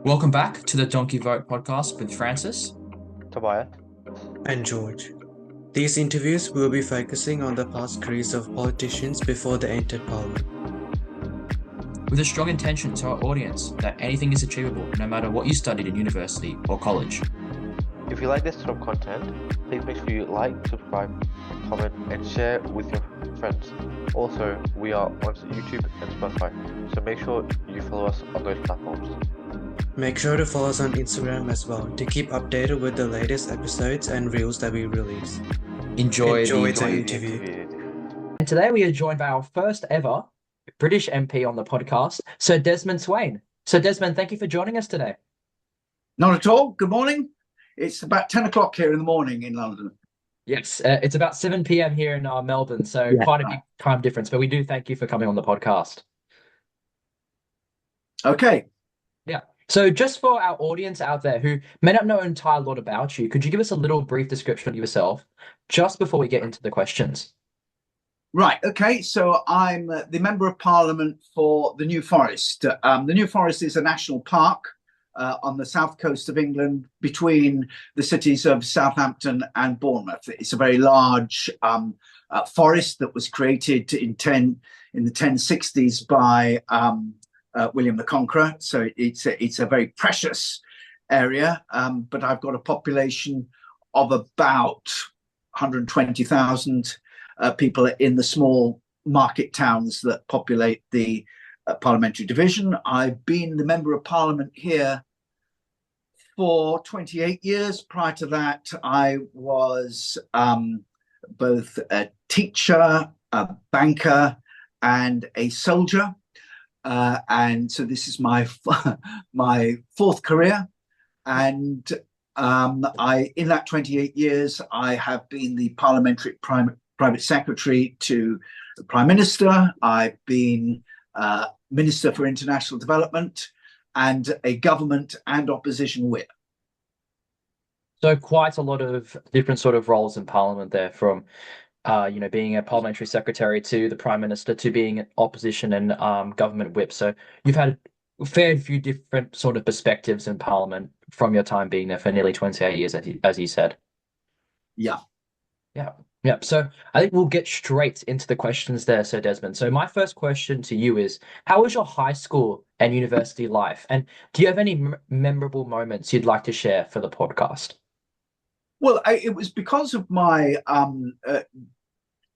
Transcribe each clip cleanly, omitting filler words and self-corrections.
Welcome back to the Donkey Vote podcast with Francis. Tobias. And George. These interviews will be focusing on the past careers of politicians before they entered parliament. With a strong intention to our audience that anything is achievable no matter what you studied in university or college. If you like this sort of content, please make sure you like, subscribe, comment, and share with your friends. Also, we are on YouTube and Spotify, so make sure you follow us on those platforms. Make sure to follow us on Instagram as well to keep updated with the latest episodes and reels that we release. Enjoy the interview. And today we are joined by our first ever British MP on the podcast, Sir Desmond Swayne. Sir Desmond, thank you for joining us today. Not at all. Good morning. It's about 10 o'clock here in the morning in London. Yes, it's about 7 p.m. here in Melbourne, so quite a big time difference, but we do thank you for coming on the podcast. Okay. Yeah. So just for our audience out there who may not know an entire lot about you, could you give us a little brief description of yourself just before we get into the questions? Right. Okay. So I'm the Member of Parliament for the New Forest. The New Forest is a national park on the south coast of England between the cities of Southampton and Bournemouth. It's a very large forest that was created in the 1060s by William the Conqueror. So it's a very precious area, but I've got a population of about 120,000 people in the small market towns that populate the parliamentary division. I've been the Member of Parliament here for 28 years. Prior to that, I was both a teacher, a banker, and a soldier. And so this is my fourth career. And in that 28 years, I have been the parliamentary private secretary to the Prime Minister. I've been Minister for International Development and a government and opposition whip. So quite a lot of different sort of roles in Parliament there, from being a parliamentary secretary to the Prime Minister to being an opposition and government whip. So you've had a fair few different sort of perspectives in Parliament from your time being there for nearly 28 years, as you said. Yeah. Yeah. Yeah. So I think we'll get straight into the questions there, Sir Desmond. So my first question to you is, how was your high school and university life? And do you have any memorable moments you'd like to share for the podcast? Well, it was because of my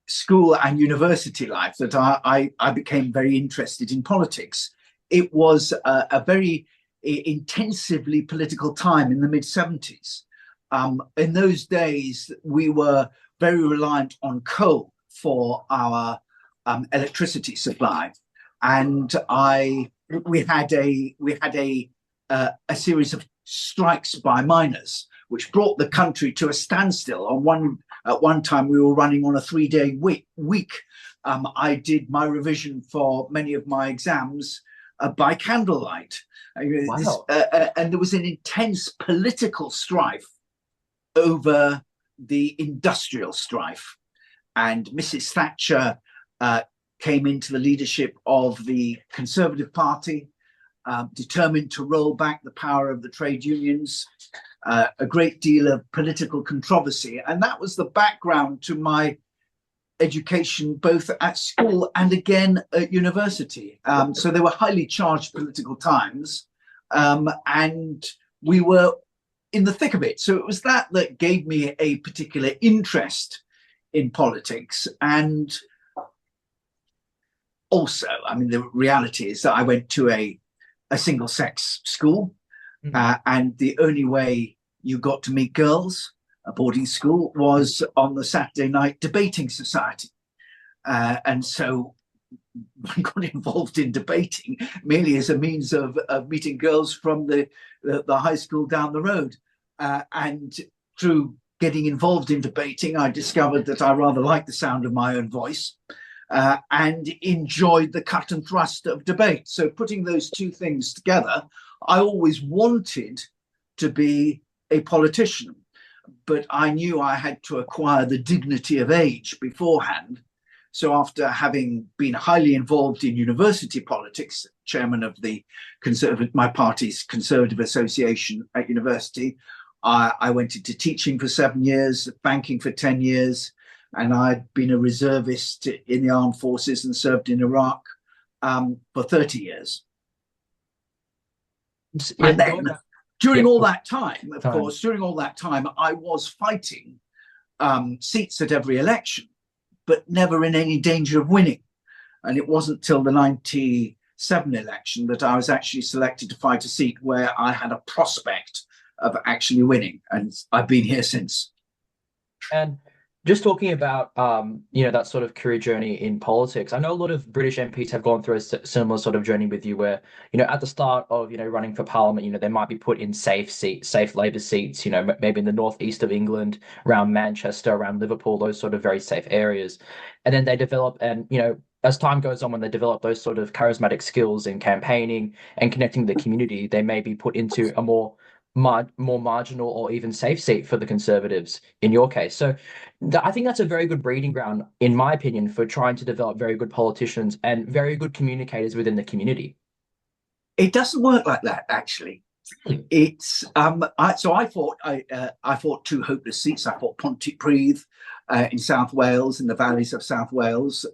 school and university life that I became very interested in politics. It was a very intensively political time in the mid-70s. In those days, we were very reliant on coal for our electricity supply, and we had a series of strikes by miners, which brought the country to a standstill. At one time, we were running on a 3-day week. I did my revision for many of my exams by candlelight. Wow. And there was an intense political strife over the industrial strife. And Mrs. Thatcher came into the leadership of the Conservative Party, determined to roll back the power of the trade unions, a great deal of political controversy. And that was the background to my education, both at school and again at university. So they were highly charged political times, and we were in the thick of it. So it was that gave me a particular interest in politics. And also, I mean, the reality is that I went to a single-sex school, and the only way you got to meet girls, a boarding school, was on the Saturday night debating society. And so I got involved in debating merely as a means of meeting girls from the high school down the road. And through getting involved in debating, I discovered that I rather liked the sound of my own voice and enjoyed the cut and thrust of debate. So putting those two things together, I always wanted to be a politician, but I knew I had to acquire the dignity of age beforehand. So after having been highly involved in university politics, chairman of my party's Conservative Association at university, I went into teaching for 7 years, banking for 10 years, and I'd been a reservist in the armed forces and served in Iraq for 30 years. Yeah, And then during all that time, of Time. course, during all that time, I was fighting seats at every election, but never in any danger of winning. And it wasn't till the 97 election that I was actually selected to fight a seat where I had a prospect of actually winning. And I've been here since. And just talking about, that sort of career journey in politics, I know a lot of British MPs have gone through a similar sort of journey with you where, at the start of, running for parliament, they might be put in safe Labour seats, maybe in the northeast of England, around Manchester, around Liverpool, those sort of very safe areas. And then they develop and, as time goes on, when they develop those sort of charismatic skills in campaigning and connecting the community, they may be put into a more marginal or even safe seat for the Conservatives in your case. So I think that's a very good breeding ground, in my opinion, for trying to develop very good politicians and very good communicators within the community. It doesn't work like that, actually. It's I fought two hopeless seats. I fought Pontypridd in South Wales, in the valleys of South Wales,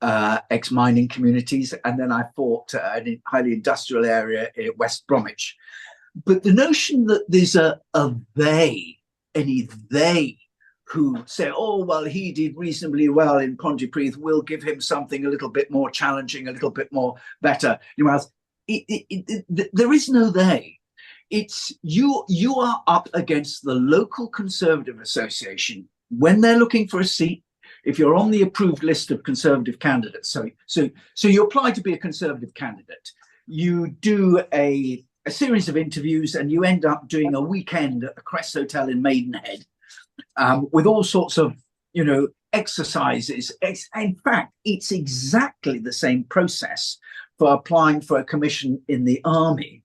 ex-mining communities, and then I fought a highly industrial area in West Bromwich. But the notion that there's any they who say, oh, well, he did reasonably well in Pontypridd, we'll give him something a little bit more challenging, a little bit more better. There is no they. It's you are up against the local Conservative Association when they're looking for a seat. If you're on the approved list of Conservative candidates, so you apply to be a Conservative candidate, you do a series of interviews, and you end up doing a weekend at the Crest Hotel in Maidenhead with all sorts of, exercises. In fact, it's exactly the same process for applying for a commission in the army,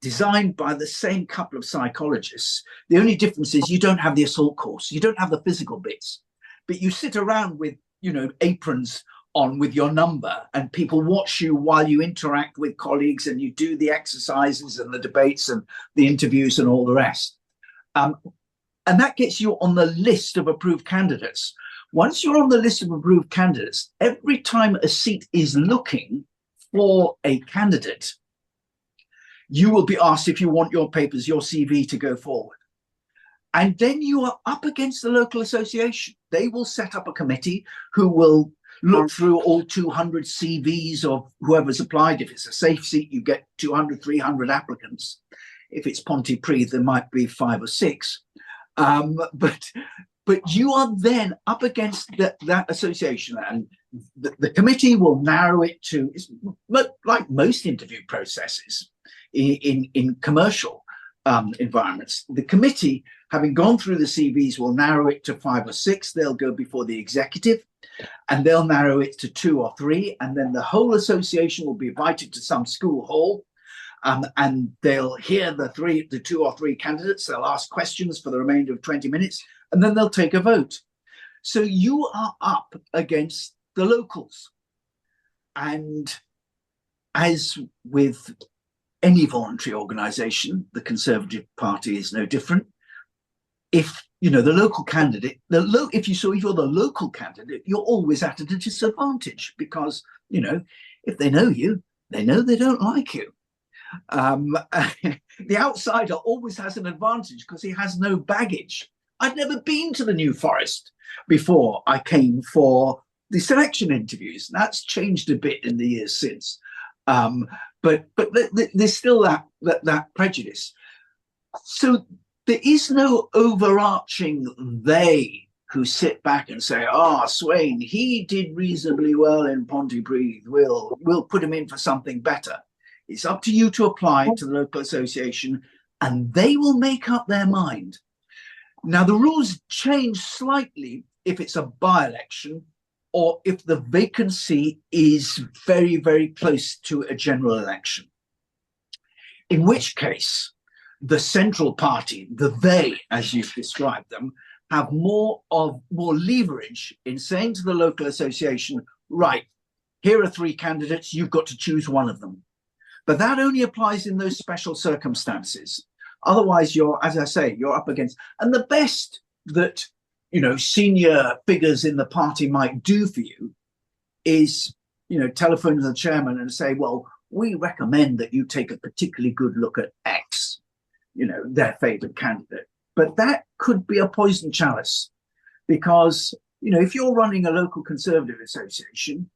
designed by the same couple of psychologists. The only difference is you don't have the assault course, you don't have the physical bits, but you sit around with, aprons on with your number, and people watch you while you interact with colleagues and you do the exercises and the debates and the interviews and all the rest. And that gets you on the list of approved candidates. Once you're on the list of approved candidates, every time a seat is looking for a candidate, you will be asked if you want your papers, your CV to go forward. And then you are up against the local association. They will set up a committee who will look through all 200 CVs of whoever's applied. If it's a safe seat, you get 200, 300 applicants. If it's Pontypridd, there might be 5 or 6. But you are then up against that association, and the committee will narrow it to, like most interview processes in commercial environments. The committee, having gone through the CVs, will narrow it to 5 or 6. They'll go before the executive, and they'll narrow it to 2 or 3, and then the whole association will be invited to some school hall, and they'll hear the 2 or 3 candidates. They'll ask questions for the remainder of 20 minutes, and then they'll take a vote. So you are up against the locals. And as with any voluntary organisation, the Conservative Party is no different. If the local candidate, if you're the local candidate, you're always at a disadvantage, because if they know you, they know they don't like you. The outsider always has an advantage because he has no baggage. I'd never been to the New Forest before I came for the selection interviews. That's changed a bit in the years since, but there's still that prejudice. So there is no overarching they who sit back and say, Swain, he did reasonably well in Pontypridd, we'll put him in for something better. It's up to you to apply to the local association, and they will make up their mind. Now, the rules change slightly if it's a by-election or if the vacancy is very, very close to a general election. In which case, the central party, the they, as you've described them, have more leverage in saying to the local association, right, here are 3 candidates, you've got to choose one of them. But that only applies in those special circumstances. Otherwise, as I say, you're up against, and the best that, senior figures in the party might do for you is, telephone to the chairman and say, well, we recommend that you take a particularly good look at X, their favored candidate. But that could be a poison chalice because, if you're running a local Conservative association,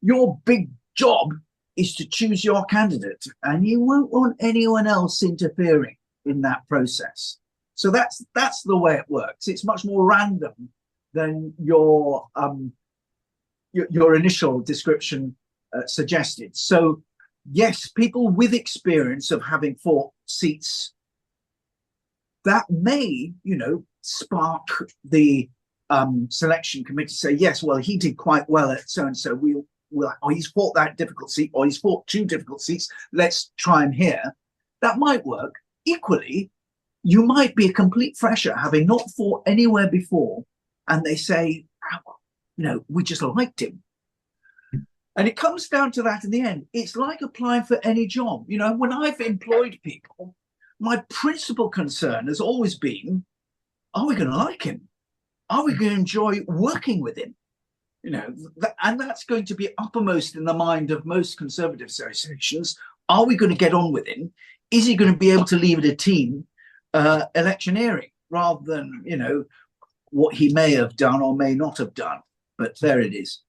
your big job is to choose your candidate, and you won't want anyone else interfering in that process. So that's the way it works. It's much more random than your initial description suggested. So yes, people with experience of having fought seats, that may, spark the selection committee to say, yes, well, he did quite well at so and so. Or he's fought that difficult seat, or he's fought 2 difficult seats. Let's try him here. That might work. Equally, you might be a complete fresher, having not fought anywhere before, and they say, we just liked him. And it comes down to that in the end. It's like applying for any job. When I've employed people, my principal concern has always been, are we going to like him? Are we going to enjoy working with him? And that's going to be uppermost in the mind of most Conservative associations. Are we going to get on with him? Is he going to be able to lead a team electioneering rather than, what he may have done or may not have done? But there it is.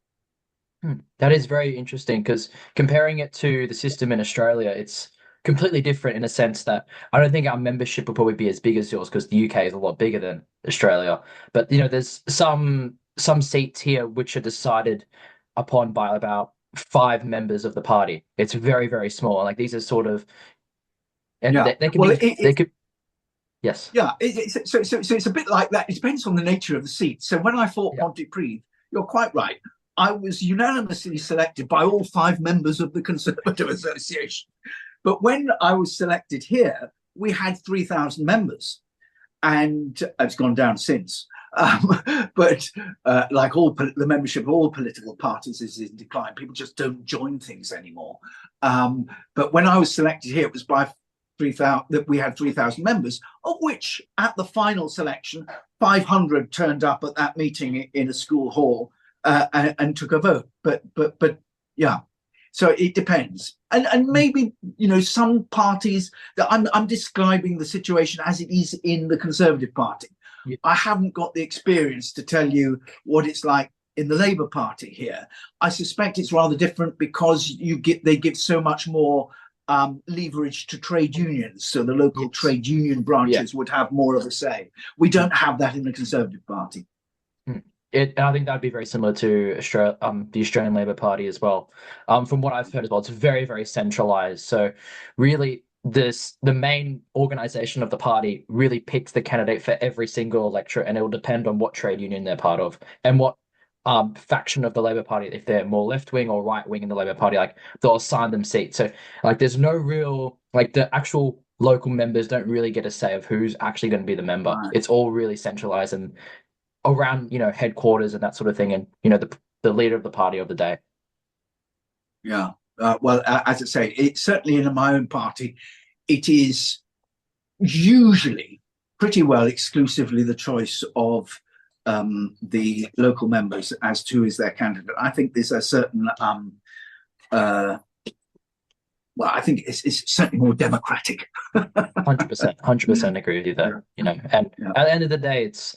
That is very interesting because comparing it to the system in Australia, it's completely different in a sense that I don't think our membership will probably be as big as yours because the UK is a lot bigger than Australia. But there's some seats here which are decided upon by about 5 members of the party. It's very, very small. Like these are sort of, and they could. Yes. Yeah. So it's a bit like that. It depends on the nature of the seat. So when I fought Pontypridd, you're quite right. I was unanimously selected by all 5 members of the Conservative Association. But when I was selected here, we had 3,000 members, and it's gone down since. But like the membership of all political parties is in decline. People just don't join things anymore. But when I was selected here, it was by 3,000 that we had 3,000 members, of which at the final selection, 500 turned up at that meeting in a school hall and took a vote. But yeah. So it depends, and maybe some parties that I'm describing the situation as it is in the Conservative Party. Yeah. I haven't got the experience to tell you what it's like in the Labour Party here. I suspect it's rather different because they give so much more leverage to trade unions, so the local trade union branches would have more of a say. We don't have that in the Conservative Party. And I think that'd be very similar to Australia, the Australian Labor Party as well. From what I've heard as well, it's very, very centralized. So really, the main organization of the party really picks the candidate for every single electorate, and it will depend on what trade union they're part of and what faction of the Labor Party. If they're more left wing or right wing in the Labor Party, like they'll assign them seats. So like, there's no real the actual local members don't really get a say of who's actually going to be the member. Right. It's all really centralized and around headquarters and that sort of thing, and the leader of the party of the day. Yeah, well, as I say, it's certainly in my own party, it is usually pretty well exclusively the choice of the local members as to who is their candidate. I think there's a certain I think it's certainly more democratic. 100% agree with you there. And at the end of the day, it's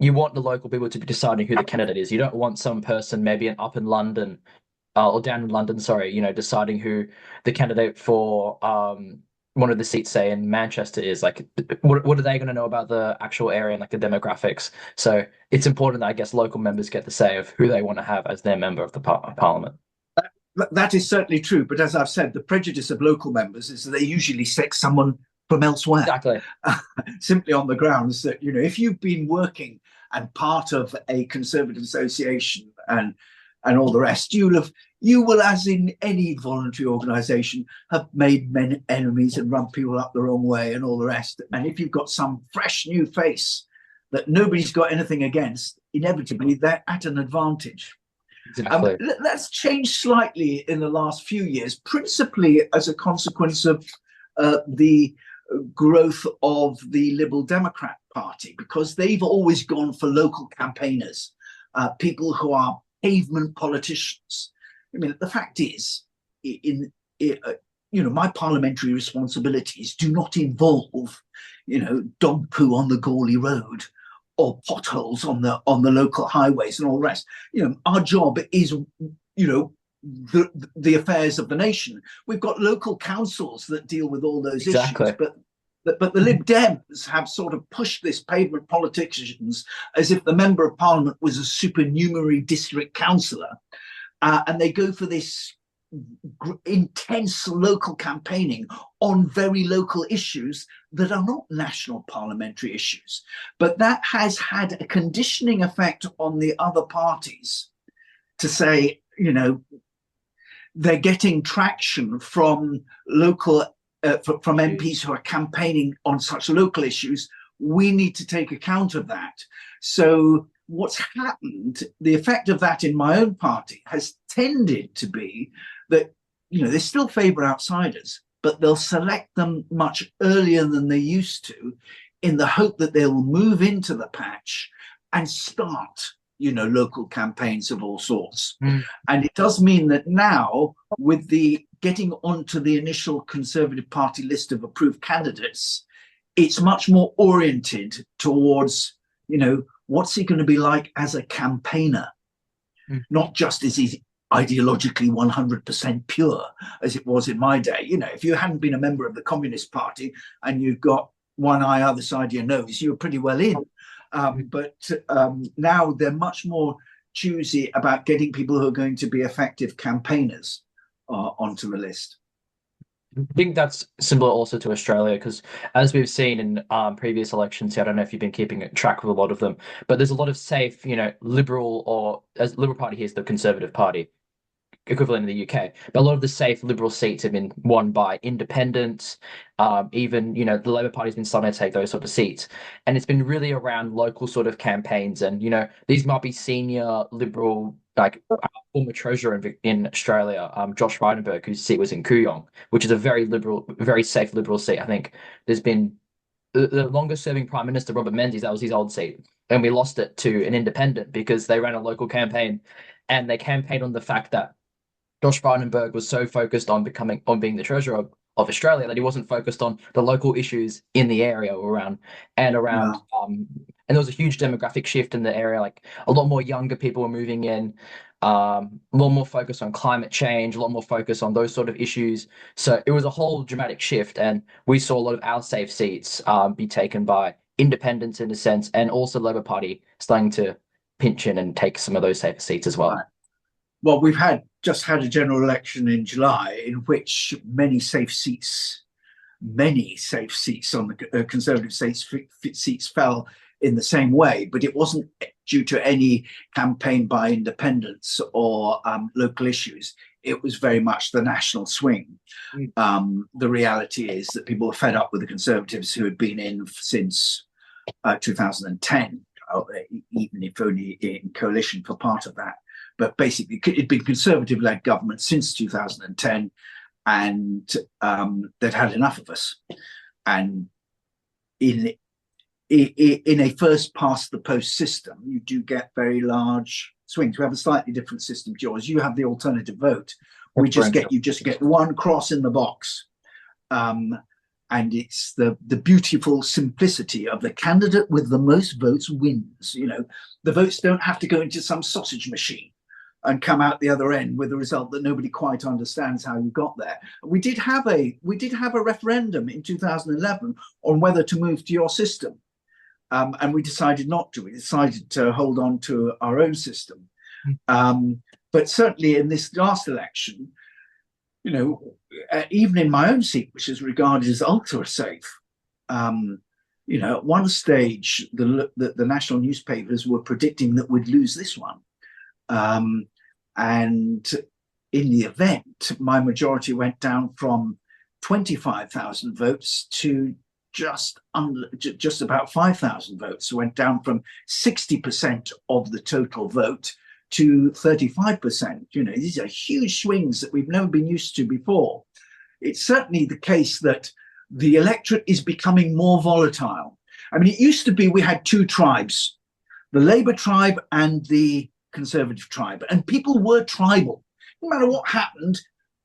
you want the local people to be deciding who the candidate is. You don't want some person maybe up in London or down in London, deciding who the candidate for one of the seats, say in Manchester, is. Like, what are they going to know about the actual area and like the demographics? So it's important that I guess local members get the say of who they want to have as their member of the parliament. That is certainly true, but as I've said, the prejudice of local members is that they usually select someone from elsewhere. Exactly. Simply on the grounds that if you've been working and part of a Conservative association and all the rest, you will, as in any voluntary organisation, have made many enemies and run people up the wrong way and all the rest. And if you've got some fresh new face that nobody's got anything against, inevitably they're at an advantage. Exactly. That's changed slightly in the last few years, principally as a consequence of the growth of the Liberal Democrat Party, because they've always gone for local campaigners, people who are pavement politicians. I mean, the fact is, my parliamentary responsibilities do not involve, dog poo on the Gourley Road or potholes on the local highways and all the rest. Our job is, the affairs of the nation. We've got local councils that deal with all those issues, but the Lib Dems have sort of pushed this pavement politicians as if the Member of Parliament was a supernumerary district councillor, and they go for this intense local campaigning on very local issues that are not national parliamentary issues. But that has had a conditioning effect on the other parties to say, they're getting traction from local from MPs who are campaigning on such local issues. We need to take account of that. So what's happened, the effect of that in my own party has tended to be that, they still favour outsiders, but they'll select them much earlier than they used to, in the hope that they will move into the patch and start, local campaigns of all sorts. And it does mean that now, with the getting onto the initial Conservative Party list of approved candidates, it's much more oriented towards, what's he going to be like as a campaigner? Not just as he's ideologically 100% pure, as it was in my day. If you hadn't been a member of the Communist Party and you've got one eye either side of your nose, you were pretty well in. But now they're much more choosy about getting people who are going to be effective campaigners onto the list. I think that's similar also to Australia, because as we've seen in previous elections, I don't know if you've been keeping track of a lot of them, but there's a lot of safe, Liberal, or as Liberal Party here is the Conservative Party equivalent in the UK, but a lot of the safe Liberal seats have been won by independents. Even, the Labour Party's been starting to take those sort of seats, and it's been really around local sort of campaigns. And these might be senior Liberal, like former treasurer in Australia, Josh Frydenberg, whose seat was in Kooyong, which is a very Liberal, very safe Liberal seat. I think there's been the longest serving Prime Minister, Robert Menzies, that was his old seat, and we lost it to an independent because they ran a local campaign, and they campaigned on the fact that Josh Frydenberg was so focused on being the treasurer of Australia that he wasn't focused on the local issues in the area around. And there was a huge demographic shift in the area. Like a lot more younger people were moving in, a lot more focus on climate change, a lot more focus on those sort of issues. So it was a whole dramatic shift, and we saw a lot of our safe seats be taken by independents in a sense, and also Labour Party starting to pinch in and take some of those safer seats as well. Right. Well, we've just had a general election in July in which many safe seats on the Conservative seats fell in the same way, but it wasn't due to any campaign by independents or local issues. It was very much the national swing. The reality is that people were fed up with the Conservatives who had been in since 2010, even if only in coalition for part of that. But basically, it'd been Conservative-led government since 2010, and they'd had enough of us. And in a first past the post system, you do get very large swings. We have a slightly different system to yours. You have the alternative vote. You just get one cross in the box, and it's the beautiful simplicity of the candidate with the most votes wins. The votes don't have to go into some sausage machine and come out the other end with a result that nobody quite understands how you got there. We did have a referendum in 2011 on whether to move to your system, and we decided not to. We decided to hold on to our own system. But certainly in this last election, even in my own seat, which is regarded as ultra safe, at one stage the national newspapers were predicting that we'd lose this one. And in the event, my majority went down from 25,000 votes to just about 5,000 votes. So went down from 60% of the total vote to 35%. You know, these are huge swings that we've never been used to before. It's certainly the case that the electorate is becoming more volatile. I mean, it used to be we had two tribes, the Labour tribe and the Conservative tribe, and people were tribal. No matter what happened,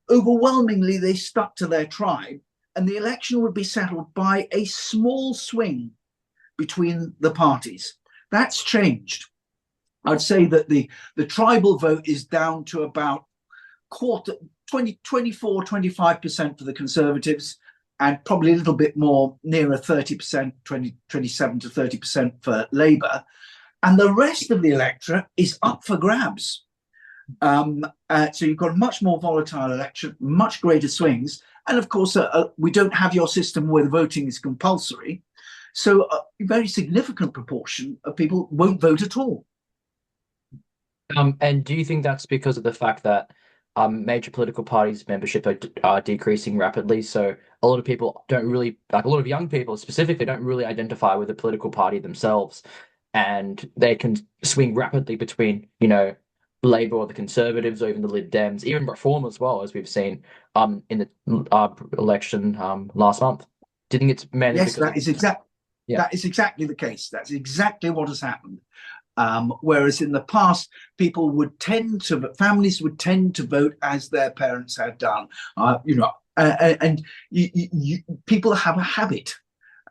overwhelmingly they stuck to their tribe, and the election would be settled by a small swing between the parties. That's changed. I'd say that the tribal vote is down to about 24-25% for the Conservatives, and probably a little bit more, nearer 30%, 27 to 30% for Labour. And the rest of the electorate is up for grabs. So you've got a much more volatile election, much greater swings. And of course, we don't have your system where the voting is compulsory. So a very significant proportion of people won't vote at all. And do you think that's because of the fact that major political parties' membership are decreasing rapidly? So a lot of people don't really, like a lot of young people specifically, don't really identify with a political party themselves, and they can swing rapidly between, you know, Labour or the Conservatives, or even the Lib Dems, even Reform as well, as we've seen in the election last month. Do you think it's mainly Yes, because that is exactly the case. That's exactly what has happened. Whereas in the past, families would tend to vote as their parents had done, people have a habit.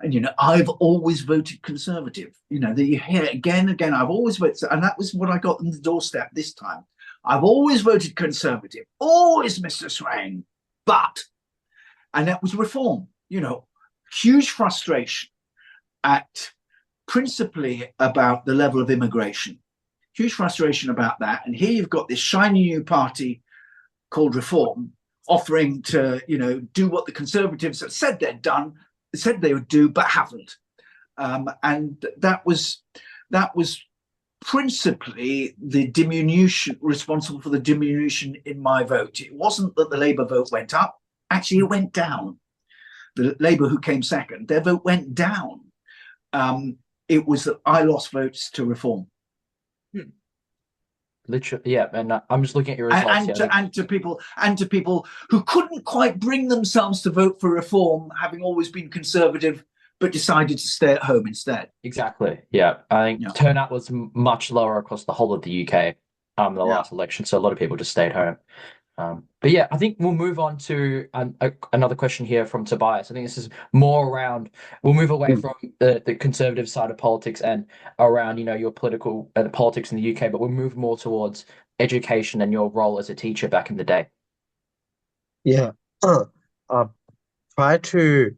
And, you know, I've always voted Conservative. You know, that you hear again, I've always voted, and that was what I got on the doorstep this time. I've always voted Conservative, always, Mr. Swain, and that was Reform. You know, huge frustration principally about the level of immigration, huge frustration about that. And here you've got this shiny new party called Reform offering to, you know, do what the Conservatives have said said they would do, but haven't. And that was principally the diminution, responsible for the diminution in my vote. It wasn't that the Labour vote went up, actually it went down. The Labour who came second, their vote went down. It was that I lost votes to Reform. literally, yeah. And I'm just looking at your results. And to people who couldn't quite bring themselves to vote for Reform, having always been Conservative, but decided to stay at home instead. Exactly. Yeah, I think turnout was much lower across the whole of the UK in the last election, so a lot of people just stayed home. But yeah, I think we'll move on to another question here from Tobias. I think this is more around, we'll move away from the conservative side of politics and around, you know, your political politics in the UK, but we'll move more towards education and your role as a teacher back in the day. Yeah. Prior to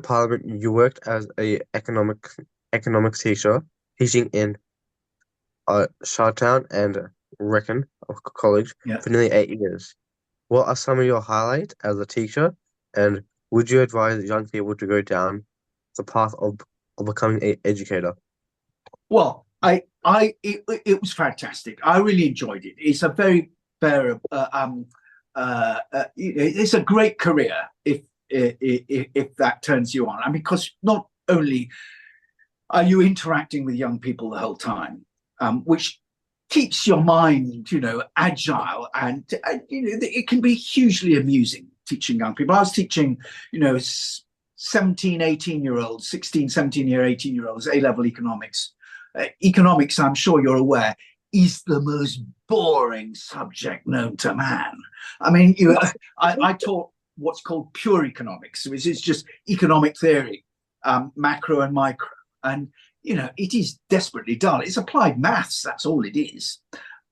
Parliament, you worked as a economics teacher, teaching in Charlottetown and Wrexham College for nearly 8 years. What are some of your highlights as a teacher, and would you advise young people to go down the path of becoming an educator? Well, it was fantastic. I really enjoyed it. It's a very it's a great career if that turns you on. I mean, because not only are you interacting with young people the whole time, which keeps your mind, you know, agile, and you know, it can be hugely amusing teaching young people. I was teaching, you know, 17, 18-year-olds, 16, 17-year, 18-year-olds, A-level economics. Economics, I'm sure you're aware, is the most boring subject known to man. I mean, I taught what's called pure economics, which is just economic theory, macro and micro. And you know, it is desperately dull. It's applied maths, that's all it is.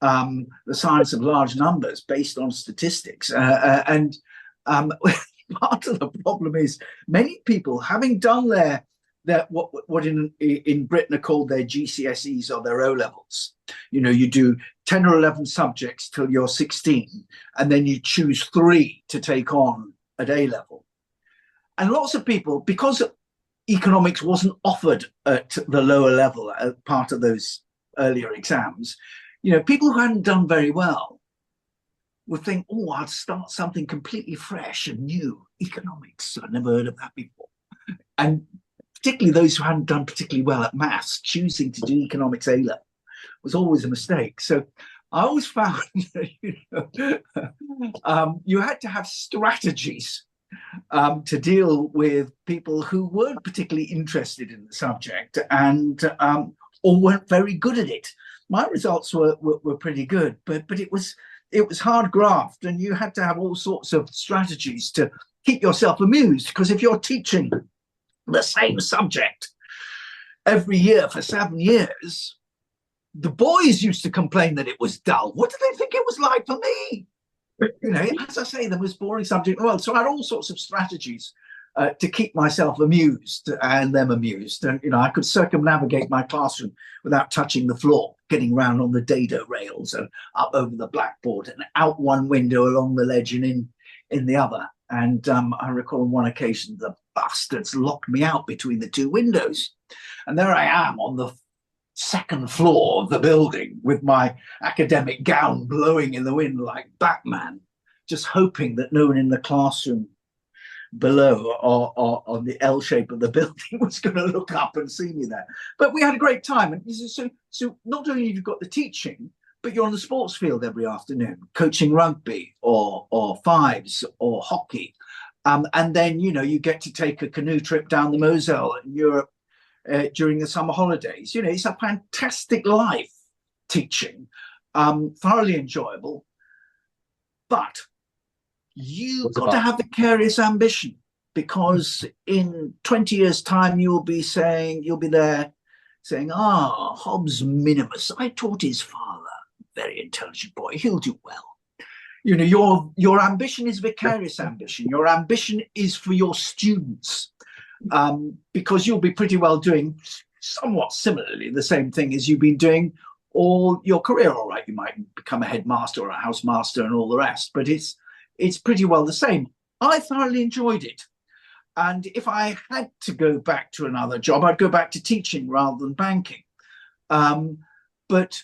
The science of large numbers based on statistics. And part of the problem is many people, having done their what in Britain are called their GCSEs or their O-levels, you know, you do 10 or 11 subjects till you're 16, and then you choose 3 to take on at A-level. And lots of people, because economics wasn't offered at the lower level as part of those earlier exams, you know, people who hadn't done very well would think, oh, I'd start something completely fresh and new, economics. I've never heard of that before. and particularly those who hadn't done particularly well at maths, choosing to do economics A level was always a mistake. So I always found you had to have strategies to deal with people who weren't particularly interested in the subject and or weren't very good at it. My results were pretty good, but it was hard graft, and you had to have all sorts of strategies to keep yourself amused, because if you're teaching the same subject every year for 7 years, the boys used to complain that it was dull. What did they think it was like for me? As I say, the most boring subject in the world. So I had all sorts of strategies to keep myself amused and them amused. And, I could circumnavigate my classroom without touching the floor, getting round on the dado rails and up over the blackboard and out one window along the ledge and in the other. And I recall on one occasion, the bastards locked me out between the two windows. And there I am on the second floor of the building with my academic gown blowing in the wind like Batman, just hoping that no one in the classroom below or on the L shape of the building was going to look up and see me there. But we had a great time. And so not only have you got the teaching, but you're on the sports field every afternoon, coaching rugby or fives or hockey. And then, you get to take a canoe trip down the Moselle in Europe during the summer holidays. It's a fantastic life teaching, thoroughly enjoyable. But you've got to have vicarious ambition, because in 20 years' time, you'll be there saying, Hobbes Minimus, I taught his father, very intelligent boy, he'll do well. Your ambition is vicarious ambition. Your ambition is for your students, because you'll be pretty well doing somewhat similarly the same thing as you've been doing all your career. All right, you might become a headmaster or a housemaster and all the rest, but it's pretty well the same. I thoroughly enjoyed it. And if I had to go back to another job, I'd go back to teaching rather than banking. But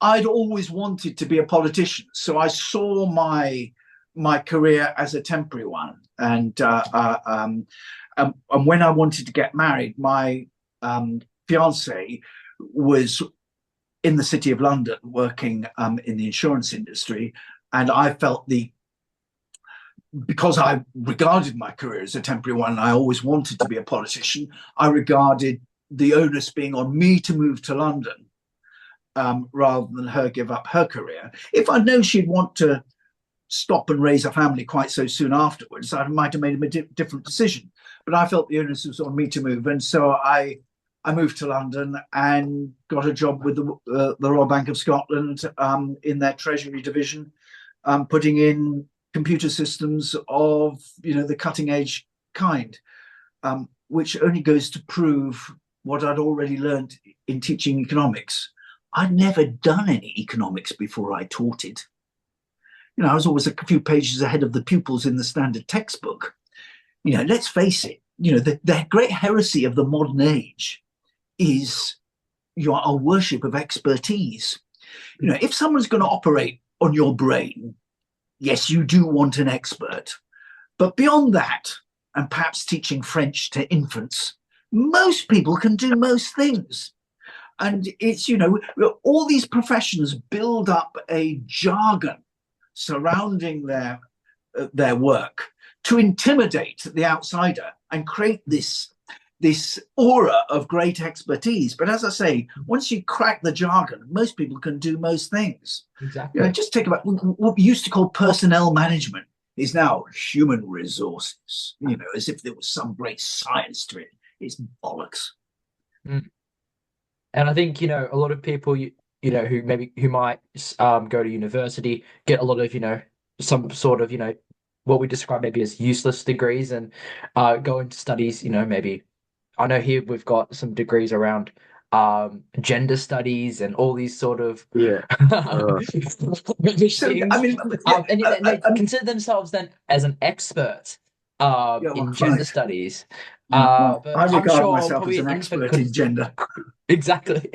I'd always wanted to be a politician. So I saw my career as a temporary one. And when I wanted to get married, my fiance was in the City of London working in the insurance industry. And I felt because I regarded my career as a temporary one, and I always wanted to be a politician, I regarded the onus being on me to move to London rather than her give up her career. If I know she'd want to stop and raise a family quite so soon afterwards, I might have made a different decision. But I felt the onus was on me to move. And so I moved to London and got a job with the Royal Bank of Scotland in their Treasury division, putting in computer systems of the cutting edge kind, which only goes to prove what I'd already learned in teaching economics. I'd never done any economics before I taught it. I was always a few pages ahead of the pupils in the standard textbook. Let's face it, the great heresy of the modern age is a worship of expertise. If someone's going to operate on your brain, yes, you do want an expert. But beyond that, and perhaps teaching French to infants, most people can do most things. And it's, all these professions build up a jargon surrounding their work to intimidate the outsider and create this aura of great expertise. But as I say, once you crack the jargon, most people can do most things. Exactly. Just think about what we used to call personnel management is now human resources, as if there was some great science to it. It's bollocks. And I think, a lot of people, who might go to university, get a lot of, some sort of, what we describe maybe as useless degrees, and go into studies, maybe, I know here we've got some degrees around gender studies and all these sort of Yeah. things. And they consider themselves then as an expert in gender studies. But I regard I'm sure myself as probably an an expert infant in gender. Exactly.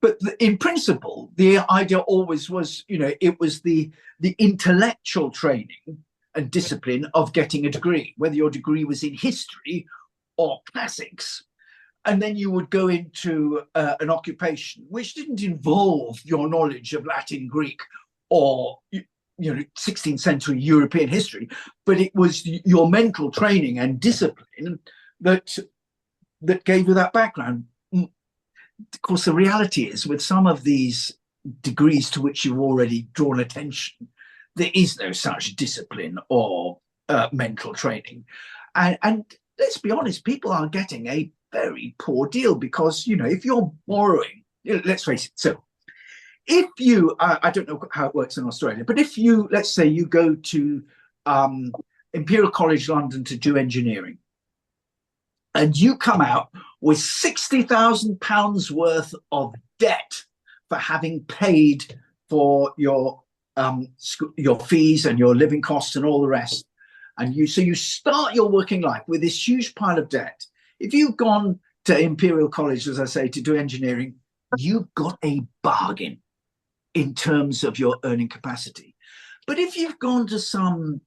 but in principle, the idea always was, it was the intellectual training and discipline of getting a degree, whether your degree was in history or classics. And then you would go into an occupation which didn't involve your knowledge of Latin, Greek, or 16th century European history, but it was your mental training and discipline that gave you that background. Of course, the reality is, with some of these degrees to which you've already drawn attention, there is no such discipline or mental training. And let's be honest, people are getting a very poor deal because, if you're borrowing, let's face it, so if you, I don't know how it works in Australia, but if you, let's say you go to Imperial College London to do engineering, and you come out with £60,000 worth of debt for having paid for your fees and your living costs and all the rest, and you start your working life with this huge pile of debt. If you've gone to Imperial College, as I say, to do engineering, you've got a bargain in terms of your earning capacity. But if you've gone to some,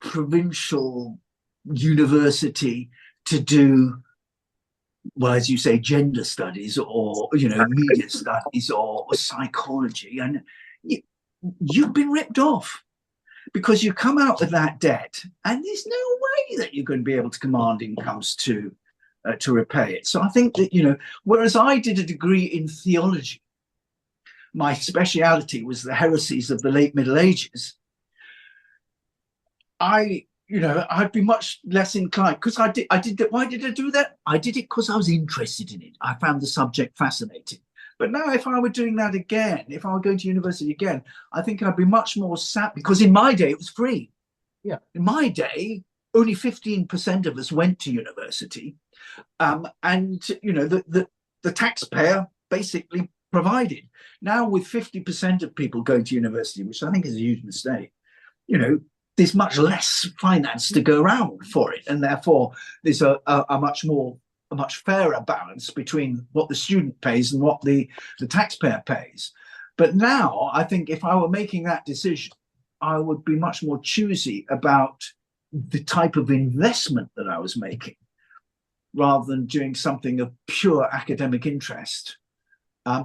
provincial university to do, well, as you say, gender studies or, media studies or psychology, and you've been ripped off because you come out with that debt and there's no way that you're going to be able to command incomes to repay it. So I think that, whereas I did a degree in theology, my speciality was the heresies of the late Middle Ages, I'd be much less inclined because I did that. Why did I do that? I did it because I was interested in it. I found the subject fascinating. But now if I were doing that again, if I were going to university again, I think I'd be much more sad because in my day it was free. Yeah. In my day, only 15% of us went to university. And, the taxpayer basically provided. Now with 50% of people going to university, which I think is a huge mistake, there's much less finance to go around for it. And therefore, there's a much fairer balance between what the student pays and what the taxpayer pays. But now, I think if I were making that decision, I would be much more choosy about the type of investment that I was making, rather than doing something of pure academic interest,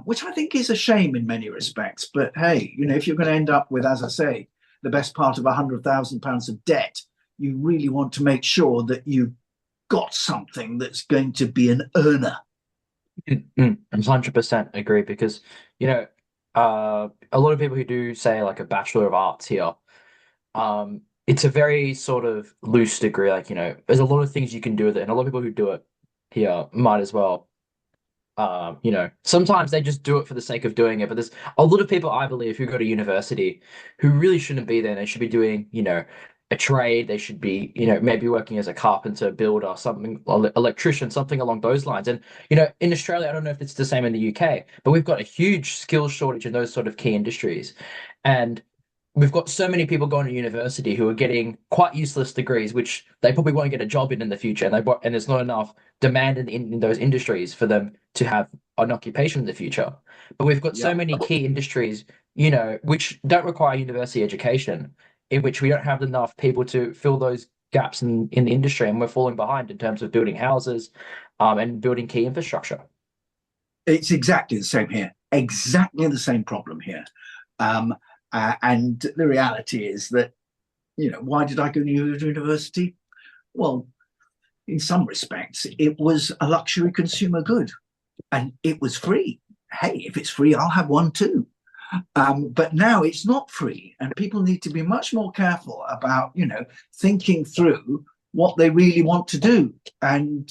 which I think is a shame in many respects. But hey, if you're going to end up with, as I say, the best part of £100,000 of debt, you really want to make sure that you've got something that's going to be an earner. 100% agree, because a lot of people who do say like a Bachelor of Arts here, it's a very sort of loose degree. Like, there's a lot of things you can do with it, and a lot of people who do it here might as well. Sometimes they just do it for the sake of doing it, but there's a lot of people, I believe, who go to university who really shouldn't be there. They should be doing, a trade. They should be, maybe working as a carpenter, builder, something, electrician, something along those lines. And, in Australia, I don't know if it's the same in the UK, but we've got a huge skills shortage in those sort of key industries. And we've got so many people going to university who are getting quite useless degrees, which they probably won't get a job in the future. And there's not enough demand in those industries for them to have an occupation in the future. But we've got so many key industries, which don't require university education, in which we don't have enough people to fill those gaps in the industry, and we're falling behind in terms of building houses and building key infrastructure. It's exactly the same here. Exactly the same problem here. And the reality is that, why did I go to university? Well, in some respects, it was a luxury consumer good, and it was free. Hey, if it's free, I'll have one too. But now it's not free, and people need to be much more careful about, thinking through what they really want to do, and,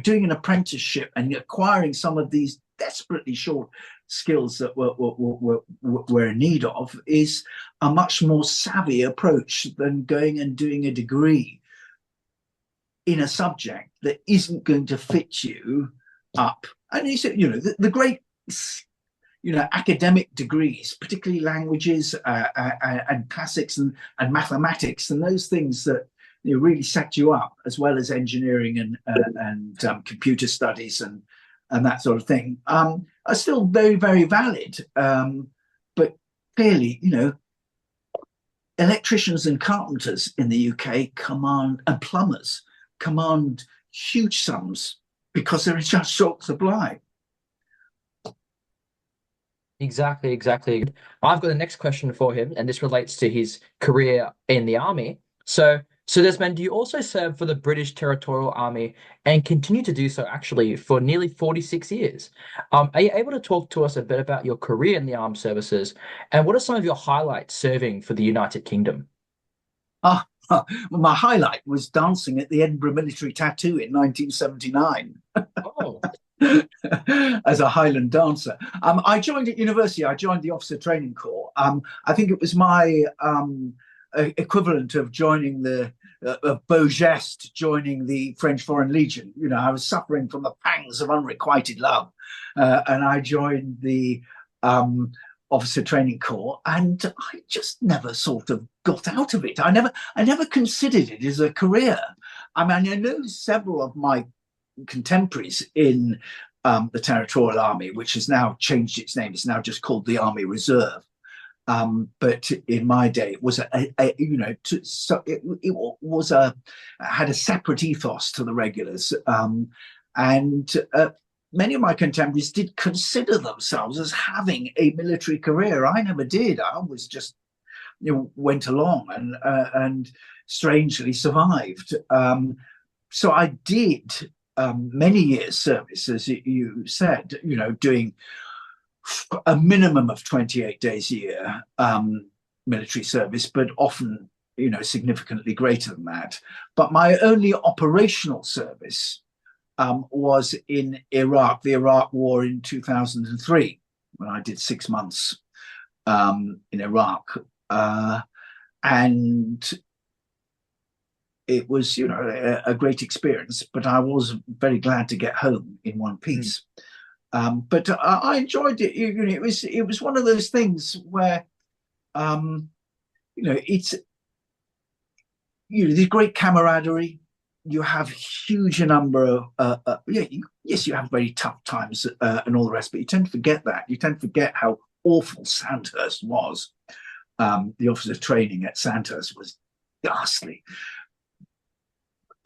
doing an apprenticeship and acquiring some of these desperately short skills that we're in need of is a much more savvy approach than going and doing a degree in a subject that isn't going to fit you up. And the great academic degrees, particularly languages and classics and mathematics and those things that really set you up, as well as engineering and computer studies and that sort of thing, are still very, very valid. But clearly, electricians and carpenters in the UK and plumbers command huge sums because there is just short supply. Exactly, exactly. I've got the next question for him, and this relates to his career in the army. So Desmond, you also served for the British Territorial Army and continue to do so actually for nearly 46 years. Are you able to talk to us a bit about your career in the armed services, and what are some of your highlights serving for the United Kingdom? Ah, well, my highlight was dancing at the Edinburgh Military Tattoo in 1979. Oh, As a Highland dancer. I joined at university. I joined the Officer Training Corps. I think it was my equivalent of joining of Beau Geste joining the French Foreign Legion. You know, I was suffering from the pangs of unrequited love, and I joined the Officer Training Corps, and I just never sort of got out of it. I never considered it as a career. I mean, I know several of my contemporaries in the Territorial Army, which has now changed its name. It's now just called the Army Reserve. But in my day, it was had a separate ethos to the regulars, and many of my contemporaries did consider themselves as having a military career. I never did. I was just went along and strangely survived. So I did many years service, as you said, doing a minimum of 28 days a year military service, but often, significantly greater than that. But my only operational service was in Iraq, the Iraq War in 2003, when I did 6 months in Iraq. And it was, a great experience, but I was very glad to get home in one piece. But I enjoyed it. It was one of those things where, it's, there's great camaraderie. You have huge number of, yes, you have very tough times and all the rest, but you tend to forget that. You tend to forget how awful Sandhurst was. The officer training at Sandhurst was ghastly.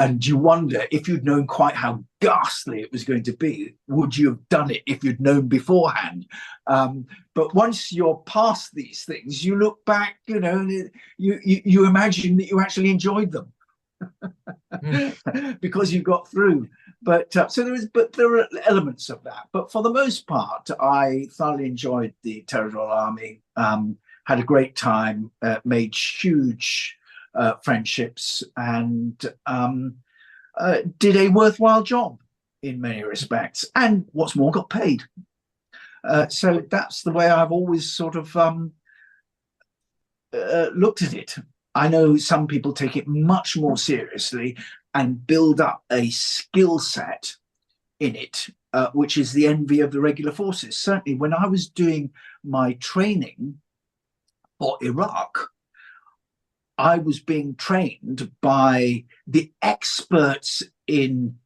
And you wonder, if you'd known quite how ghastly it was going to be, would you have done it if you'd known beforehand? But once you're past these things, you look back, and you imagine that you actually enjoyed them because you got through. But there are elements of that. But for the most part, I thoroughly enjoyed the Territorial Army. Had a great time, made huge friendships, and did a worthwhile job in many respects, and what's more, got paid. So that's the way I've always sort of looked at it. I know some people take it much more seriously and build up a skill set in it, which is the envy of the regular forces. Certainly when I was doing my training for Iraq, I was being trained by the experts in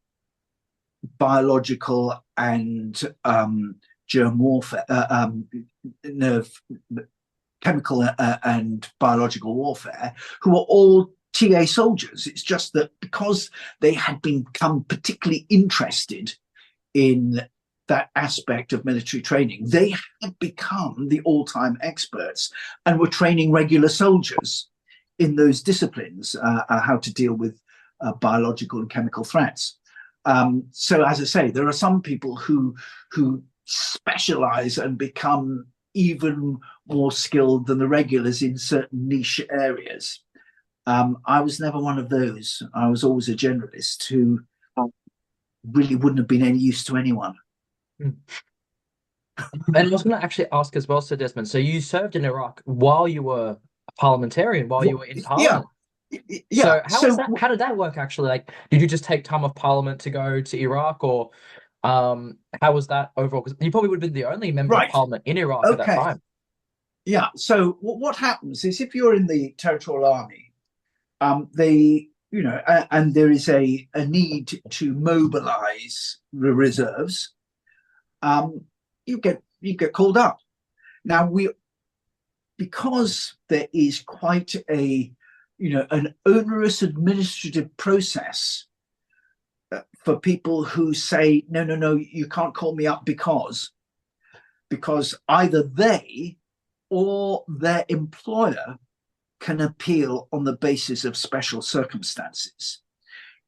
biological and germ warfare, chemical and biological warfare, who are all TA soldiers. It's just that because they had become particularly interested in that aspect of military training, they had become the all-time experts and were training regular soldiers in those disciplines, how to deal with biological and chemical threats. So, as I say, there are some people who specialize and become even more skilled than the regulars in certain niche areas. I was never one of those. I was always a generalist who really wouldn't have been any use to anyone. And I was going to actually ask as well, Sir Desmond, so you served in Iraq while you were a parliamentarian, while you were in Parliament. Yeah. So how did that work actually? Like, did you just take time off Parliament to go to Iraq, or how was that overall? Because you probably would have been the only member of Parliament in Iraq at that time. Yeah. So what happens is, if you're in the Territorial Army, and there is a need to mobilise the reserves, you get called up. Now because there is quite an onerous administrative process for people who say, no, you can't call me up because either they or their employer can appeal on the basis of special circumstances.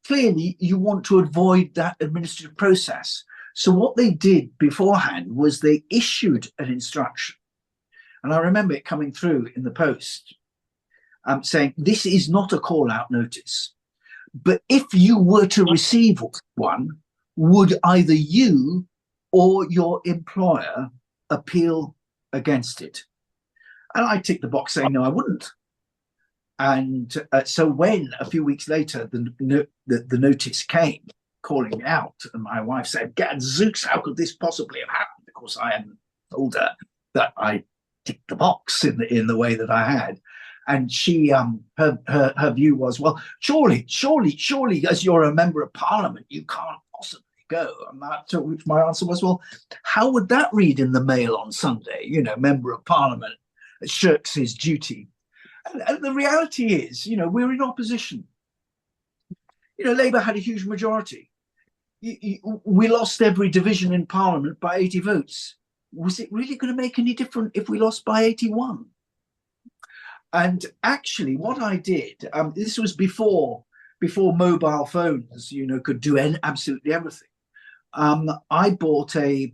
Clearly, you want to avoid that administrative process. So what they did beforehand was they issued an instruction. And I remember it coming through in the post saying, this is not a call out notice. But if you were to receive one, would either you or your employer appeal against it? And I ticked the box saying, no, I wouldn't. And so when a few weeks later the notice came calling me out, and my wife said, "Gadzooks, how could this possibly have happened?" Of course, I hadn't told her that I ticked the box in the way that I had. And she, her view was, well, surely, as you're a member of parliament, you can't possibly go. And to which my answer was, well, how would that read in the Mail on Sunday? Member of parliament shirks his duty. And the reality is, we're in opposition. Labour had a huge majority. We lost every division in Parliament by 80 votes. Was it really going to make any difference if we lost by 81? And actually, what I did, this was before mobile phones, could do absolutely everything. I bought a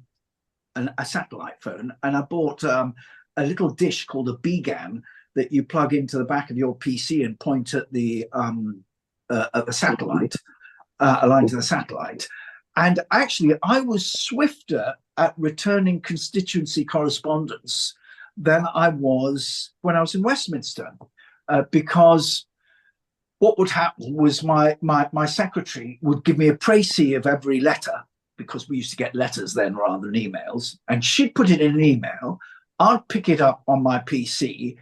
satellite phone, and I bought a little dish called a BGAN that you plug into the back of your PC and point at the satellite, aligned to the satellite. And actually, I was swifter at returning constituency correspondence than I was when I was in Westminster, because what would happen was my secretary would give me a précis of every letter, because we used to get letters then rather than emails, and she'd put it in an email. I'd pick it up on my PC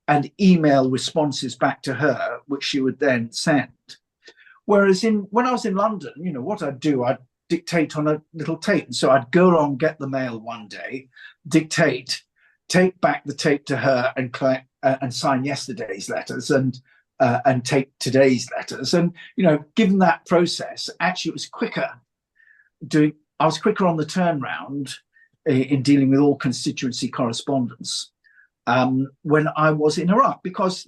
and email responses back to her, which she would then send. Whereas when I was in London, what I'd do, I'd dictate on a little tape. And so I'd go along, get the mail one day, dictate, take back the tape to her, and collect and sign yesterday's letters and take today's letters. And given that process, actually it was quicker. I was quicker on the turnaround in dealing with all constituency correspondence when I was in Iraq, because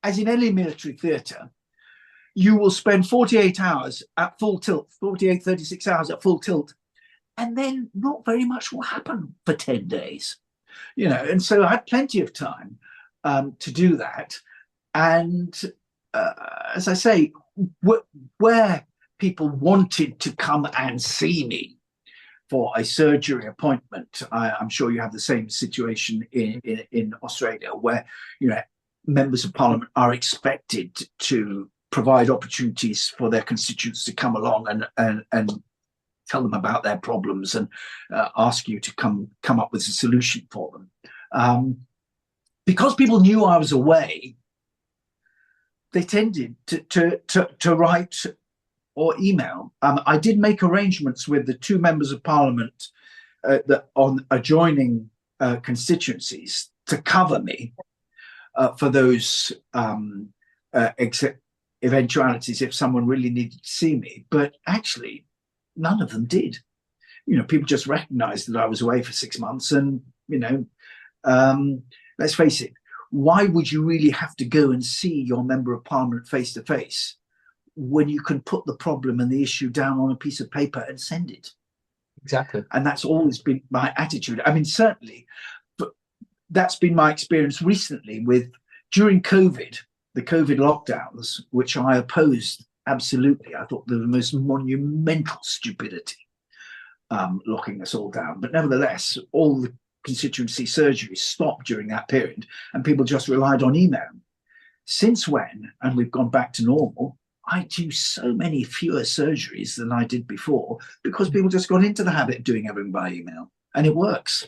as in any military theatre, you will spend 48 hours at full tilt, 36 hours at full tilt, and then not very much will happen for 10 days. And so I had plenty of time to do that. And as I say, where people wanted to come and see me for a surgery appointment, I'm sure you have the same situation in Australia, where members of parliament are expected to provide opportunities for their constituents to come along and tell them about their problems and ask you to come up with a solution for them. Because people knew I was away, they tended to write or email. I did make arrangements with the two members of parliament on adjoining constituencies to cover me for those eventualities if someone really needed to see me. But actually, none of them did. People just recognized that I was away for 6 months. And, let's face it, why would you really have to go and see your member of parliament face to face when you can put the problem and the issue down on a piece of paper and send it? Exactly. And that's always been my attitude. I mean, certainly, but that's been my experience recently during COVID, the COVID lockdowns, which I opposed absolutely. I thought they were the most monumental stupidity, locking us all down. But nevertheless, all the constituency surgeries stopped during that period, and people just relied on email. Since when, and we've gone back to normal, I do so many fewer surgeries than I did before, because people just got into the habit of doing everything by email, and it works.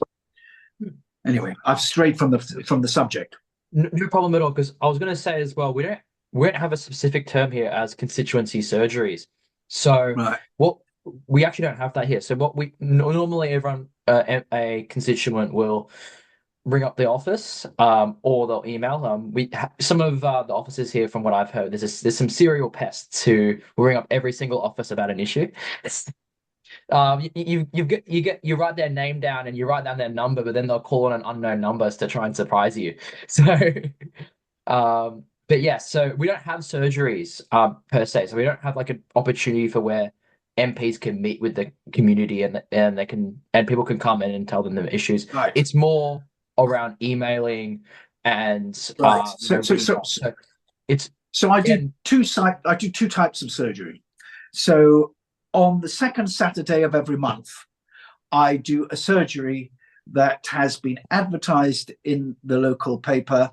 Anyway, I've strayed from the subject. No problem at all, because I was going to say as well, we don't have a specific term here as constituency surgeries. So right. What we actually don't have that here. So what we normally everyone a constituent will ring up the office, or they'll email. Some of the officers here, from what I've heard, there's some serial pests who will ring up every single office about an issue. You write their name down and you write down their number, but then they'll call on an unknown numbers to try and surprise you. So, but yeah, so we don't have surgeries per se. So we don't have like an opportunity for where MPs can meet with the community and people can come in and tell them the issues. Right. It's more around emailing and Right. So I do two types of surgery. So on the second Saturday of every month, I do a surgery that has been advertised in the local paper.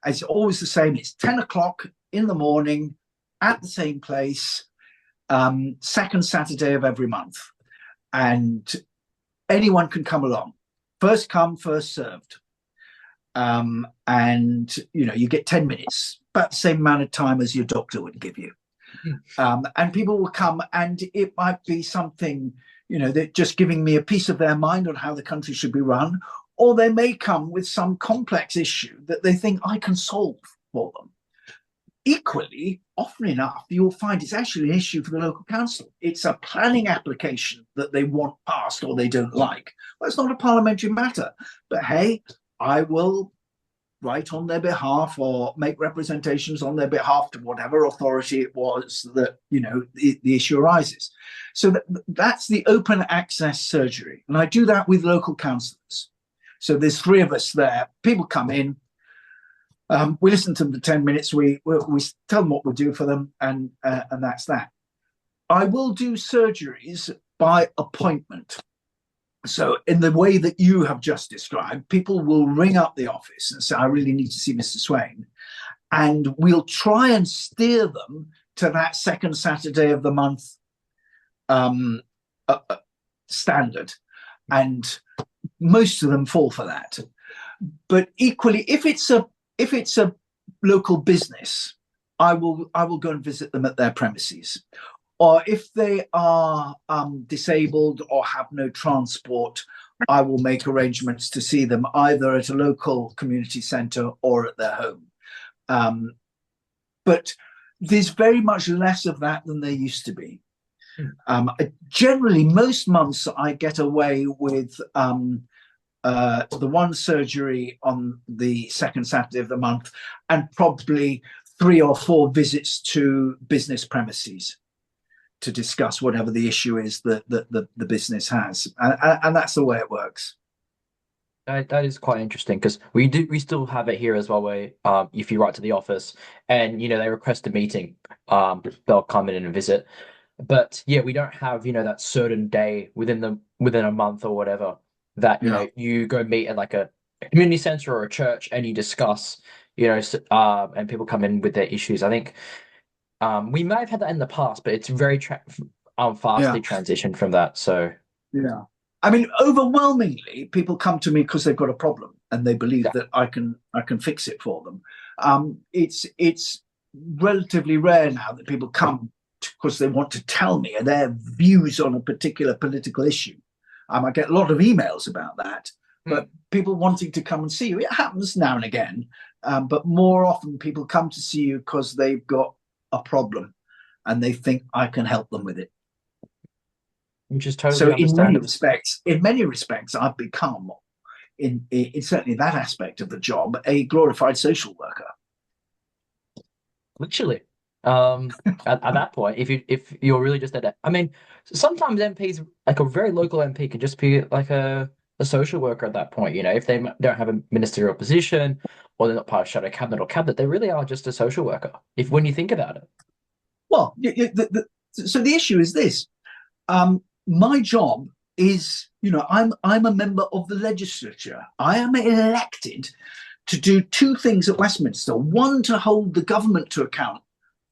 It's always the same. It's 10 o'clock in the morning at the same place, second Saturday of every month. And anyone can come along. First come, first served. And, you get 10 minutes, about the same amount of time as your doctor would give you. And people will come, and it might be something, they're just giving me a piece of their mind on how the country should be run, or they may come with some complex issue that they think I can solve for them. Equally, often enough, you'll find it's actually an issue for the local council. It's a planning application that they want passed or they don't like. Well, it's not a parliamentary matter, but hey, I will write on their behalf or make representations on their behalf to whatever authority it was that the issue arises. So that's the open access surgery, and I do that with local councillors. So there's 3 of us there. People come in, we listen to them for 10 minutes. We tell them what we'll do for them, and that's that. I will do surgeries by appointment. So in the way that you have just described, people will ring up the office and say, I really need to see Mr. Swain. And we'll try and steer them to that second Saturday of the month standard. And most of them fall for that. But equally, if it's a local business, I will go and visit them at their premises. Or if they are disabled or have no transport, I will make arrangements to see them either at a local community centre or at their home. But there's very much less of that than there used to be. Generally, most months I get away with the one surgery on the second Saturday of the month and probably 3 or 4 visits to business premises to discuss whatever the issue is that the business has, and that's the way it works. That is quite interesting, because we still have it here as well, where if you write to the office and they request a meeting, they'll come in and visit. But yeah, we don't have that certain day within a month or whatever that you go meet at like a community center or a church and you discuss, and people come in with their issues. I think we may have had that in the past, but it's very fastly transitioned from that. So yeah, I mean, overwhelmingly, people come to me because they've got a problem and they believe that I can fix it for them. It's relatively rare now that people come because they want to tell me their views on a particular political issue. I get a lot of emails about that, but people wanting to come and see you, it happens now and again. But more often, people come to see you because they've got a problem and they think I can help them with it. Which is totally so understandable. in many respects I've become in certainly that aspect of the job a glorified social worker, literally. At that point, if you're really just at that, I mean, sometimes MPs, like a very local MP, could just be like a social worker at that point. If they don't have a ministerial position or they're not part of shadow cabinet or cabinet, they really are just a social worker, when you think about it. Well, so the issue is this. My job is, I'm a member of the legislature. I am elected to do 2 things at Westminster. One, to hold the government to account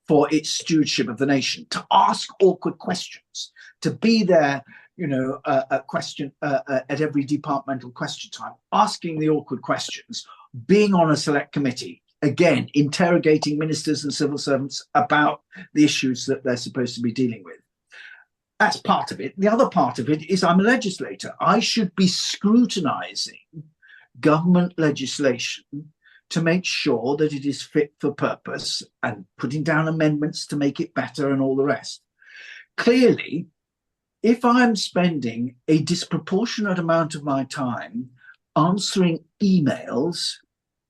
for its stewardship of the nation, to ask awkward questions, to be there, at every departmental question time, asking the awkward questions, being on a select committee, again, interrogating ministers and civil servants about the issues that they're supposed to be dealing with. That's part of it. The other part of it is I'm a legislator. I should be scrutinising, government legislation to make sure that it is fit for purpose and putting down amendments to make it better and all the rest. Clearly, if I'm spending a disproportionate amount of my time answering emails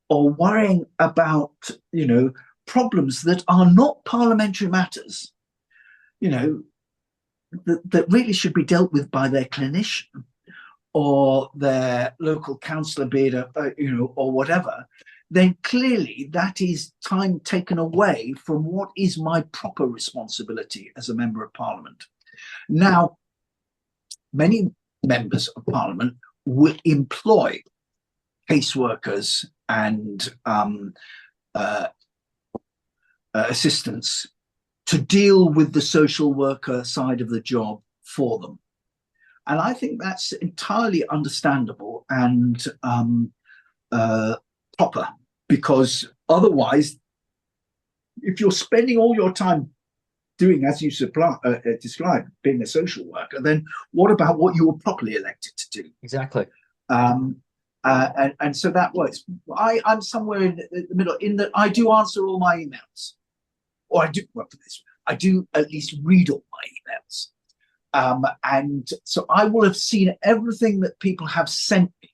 or worrying about, problems that are not parliamentary matters, that really should be dealt with by their clinician or their local councillor, be it or whatever, then clearly that is time taken away from what is my proper responsibility as a member of parliament. Now, many members of parliament will employ caseworkers and assistants to deal with the social worker side of the job for them. And I think that's entirely understandable and proper, because otherwise, if you're spending all your time doing as you described, being a social worker, then what about what you were properly elected to do? Exactly. And so that works. I'm somewhere in the middle, in that I do answer all my emails, or I do at least read all my emails. And so I will have seen everything that people have sent me.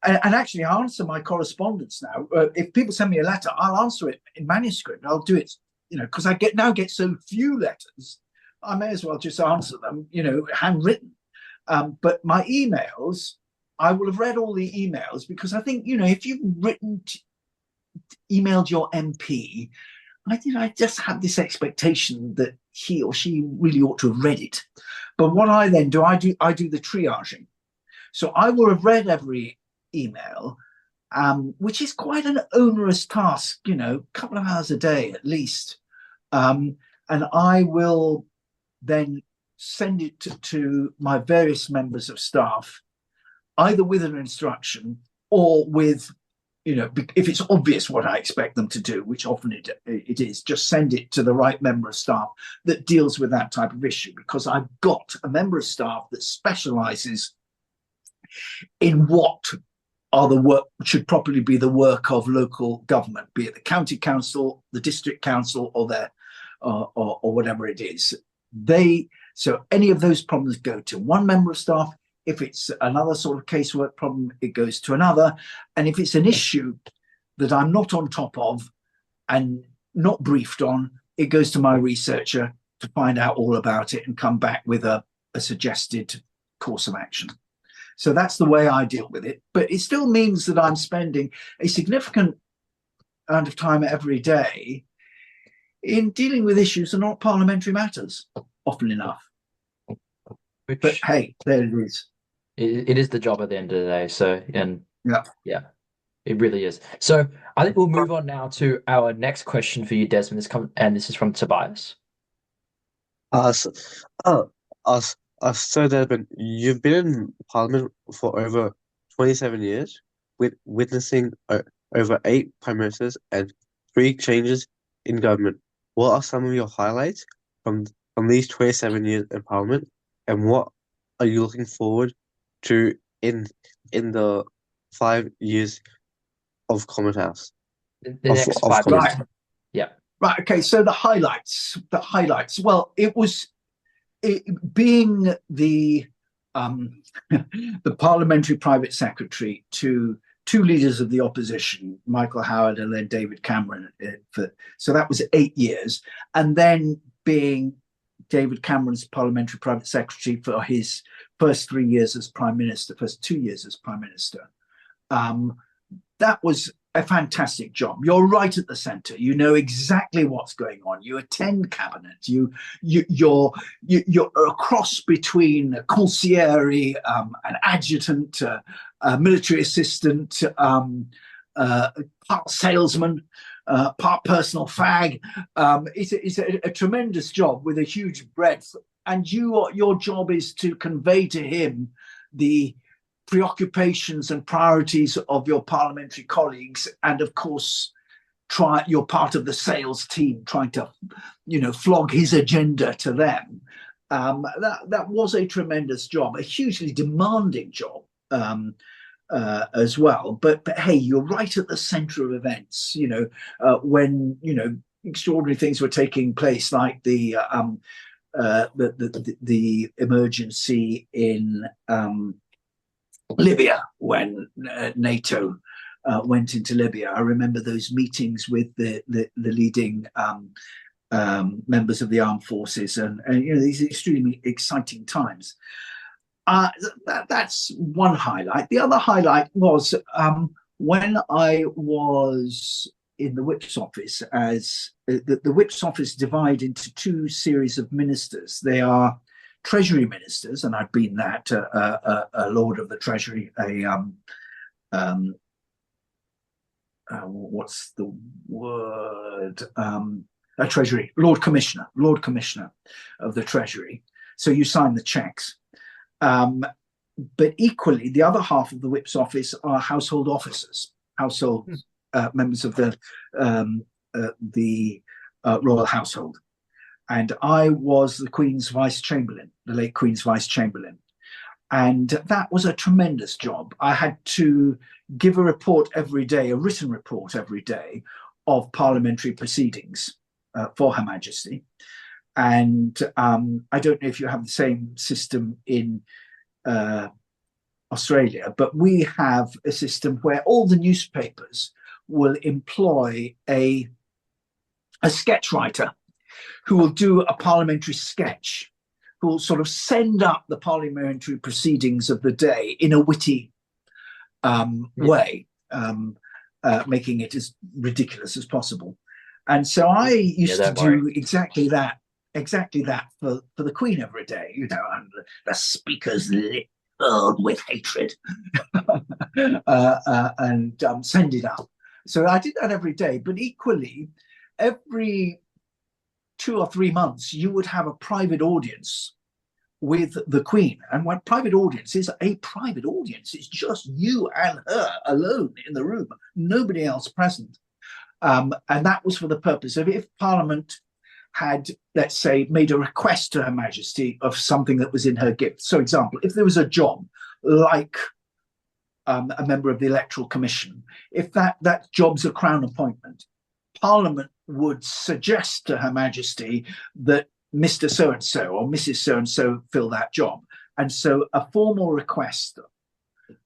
And actually, I answer my correspondence now. If people send me a letter, I'll answer it in manuscript. I'll do it, because I get so few letters, I may as well just answer them, handwritten. But my emails, I will have read all the emails, because I think, if you've emailed your MP, I just have this expectation that he or she really ought to have read it. But what I then do, I do the triaging. So I will have read every email, which is quite an onerous task, a couple of hours a day at least. And I will then send it to my various members of staff, either with an instruction or with, if it's obvious what I expect them to do, which often it is, just send it to the right member of staff that deals with that type of issue, because I've got a member of staff that specialises in what are the work should probably be the work of local government, be it the county council, the district council, or their or whatever it is. So any of those problems go to one member of staff. If it's another sort of casework problem, it goes to another. And if it's an issue that I'm not on top of and not briefed on, it goes to my researcher to find out all about it and come back with a suggested course of action. So that's the way I deal with it. But it still means that I'm spending a significant amount of time every day in dealing with issues that are not parliamentary matters, often enough. But hey, there it is. It is the job at the end of the day. So, and yeah, it really is. So I think we'll move on now to our next question for you, Desmond. This is from Tobias. So Desmond, you've been in Parliament for over 27 years, witnessing over 8 prime ministers and 3 changes in government. What are some of your highlights from these 27 years in Parliament, and what are you looking forward to in the 5 years of Common House? The next 5 years. Right. Yeah. Right. Okay. So the highlights. Well, it was being the the parliamentary private secretary to 2 leaders of the opposition, Michael Howard and then David Cameron. So that was 8 years, and then being David Cameron's parliamentary private secretary for his first 3 years as prime minister, first 2 years as prime minister. That was a fantastic job. You're right at the centre. You know exactly what's going on. You attend cabinet. You're a cross between a concierge, an adjutant, a military assistant, part salesman, part personal fag. It's a tremendous job with a huge breadth. And your job is to convey to him the preoccupations and priorities of your parliamentary colleagues, and of course you're part of the sales team trying to flog his agenda to them. That was a tremendous job, a hugely demanding job, as well. But hey, you're right at the centre of events. When extraordinary things were taking place, like the emergency in Libya when NATO went into Libya. I remember those meetings with the leading members of the armed forces, and these extremely exciting times. That's one highlight. The other highlight was when I was in the Whip's office, as the Whip's office divide into two series of ministers. They are Treasury ministers, and I've been that, a Lord of the Treasury, what's the word? A Treasury, Lord Commissioner of the Treasury. So you sign the checks. But equally, the other half of the Whip's office are household officers, members of the royal household. And I was the Queen's Vice Chamberlain, the late Queen's Vice Chamberlain. And that was a tremendous job. I had to give a report every day, a written report every day of parliamentary proceedings for Her Majesty. And I don't know if you have the same system in Australia, but we have a system where all the newspapers will employ a sketch writer who will do a parliamentary sketch, who will sort of send up the parliamentary proceedings of the day in a witty way, making it as ridiculous as possible. And so I used to do exactly that for the Queen every day, and the speaker's lip filled with hatred, and send it up. So I did that every day, but equally, every 2 or 3 months, you would have a private audience with the Queen. And what private audience is, a private audience, it's just you and her alone in the room, nobody else present. And that was for the purpose of, if Parliament had, let's say, made a request to Her Majesty of something that was in her gift. So, example, if there was a job like a member of the Electoral Commission, if that job's a Crown appointment, Parliament would suggest to Her Majesty that Mr. So-and-so or Mrs. So-and-so fill that job. And so a formal request,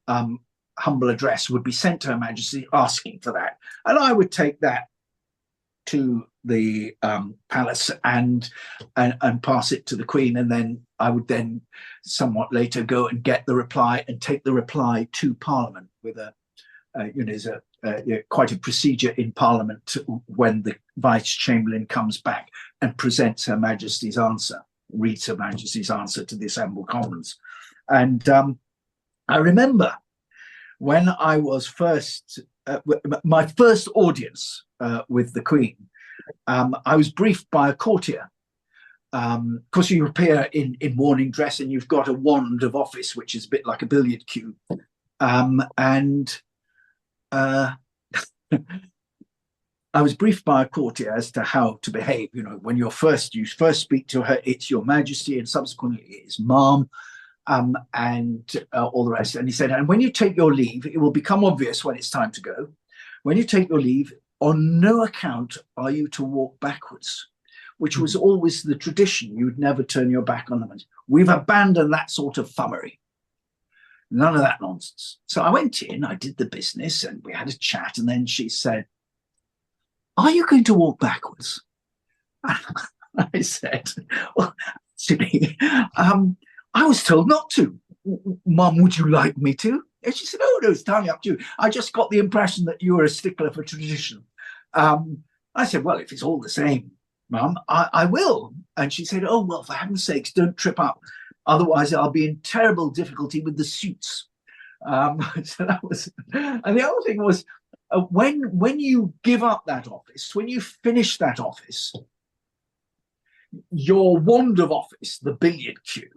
humble address, would be sent to Her Majesty asking for that. And I would take that to the palace and pass it to the Queen, and then I would then somewhat later go and get the reply and take the reply to Parliament with quite a procedure in Parliament when the Vice Chamberlain comes back and presents Her Majesty's answer, reads Her Majesty's answer to the assembled Commons. And I remember when I was my first audience with the Queen, I was briefed by a courtier. Of course, you appear in morning dress and you've got a wand of office, which is a bit like a billiard cue. I was briefed by a courtier as to how to behave. When you first speak to her, it's Your Majesty, and subsequently it's Ma'am, and all the rest. And he said, and when you take your leave, it will become obvious when it's time to go. When you take your leave, on no account are you to walk backwards, which was always the tradition. You would never turn your back on them. We've abandoned that sort of fummery. None of that nonsense. So I went in, I did the business, and we had a chat. And then she said, are you going to walk backwards? I said, well, actually, I was told not to. Mum, would you like me to? And she said, oh, no, it's entirely up to you. I just got the impression that you were a stickler for tradition. I said, well, if it's all the same, Mum, I will. And she said, oh, well, for heaven's sakes, don't trip up. Otherwise, I'll be in terrible difficulty with the suits. So that was, and the other thing was, when you give up that office, when you finish that office, your wand of office, the billiard cue,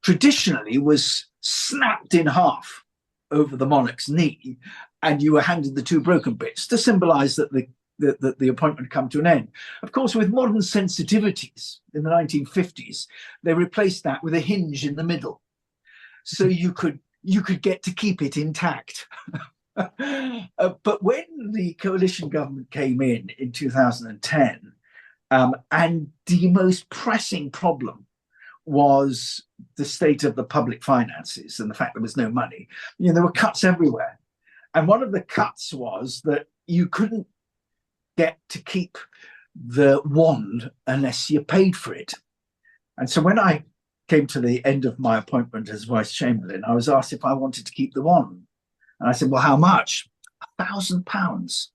traditionally was snapped in half over the monarch's knee, and you were handed the 2 broken bits to symbolize that the appointment come to an end. Of course, with modern sensitivities in the 1950s, they replaced that with a hinge in the middle. So you could you could get to keep it intact. But when the coalition government came in 2010, and the most pressing problem was the state of the public finances and the fact there was no money, there were cuts everywhere. And one of the cuts was that you couldn't get to keep the wand unless you paid for it. And so when I came to the end of my appointment as Vice Chamberlain, I was asked if I wanted to keep the wand. And I said, well, how much? £1,000.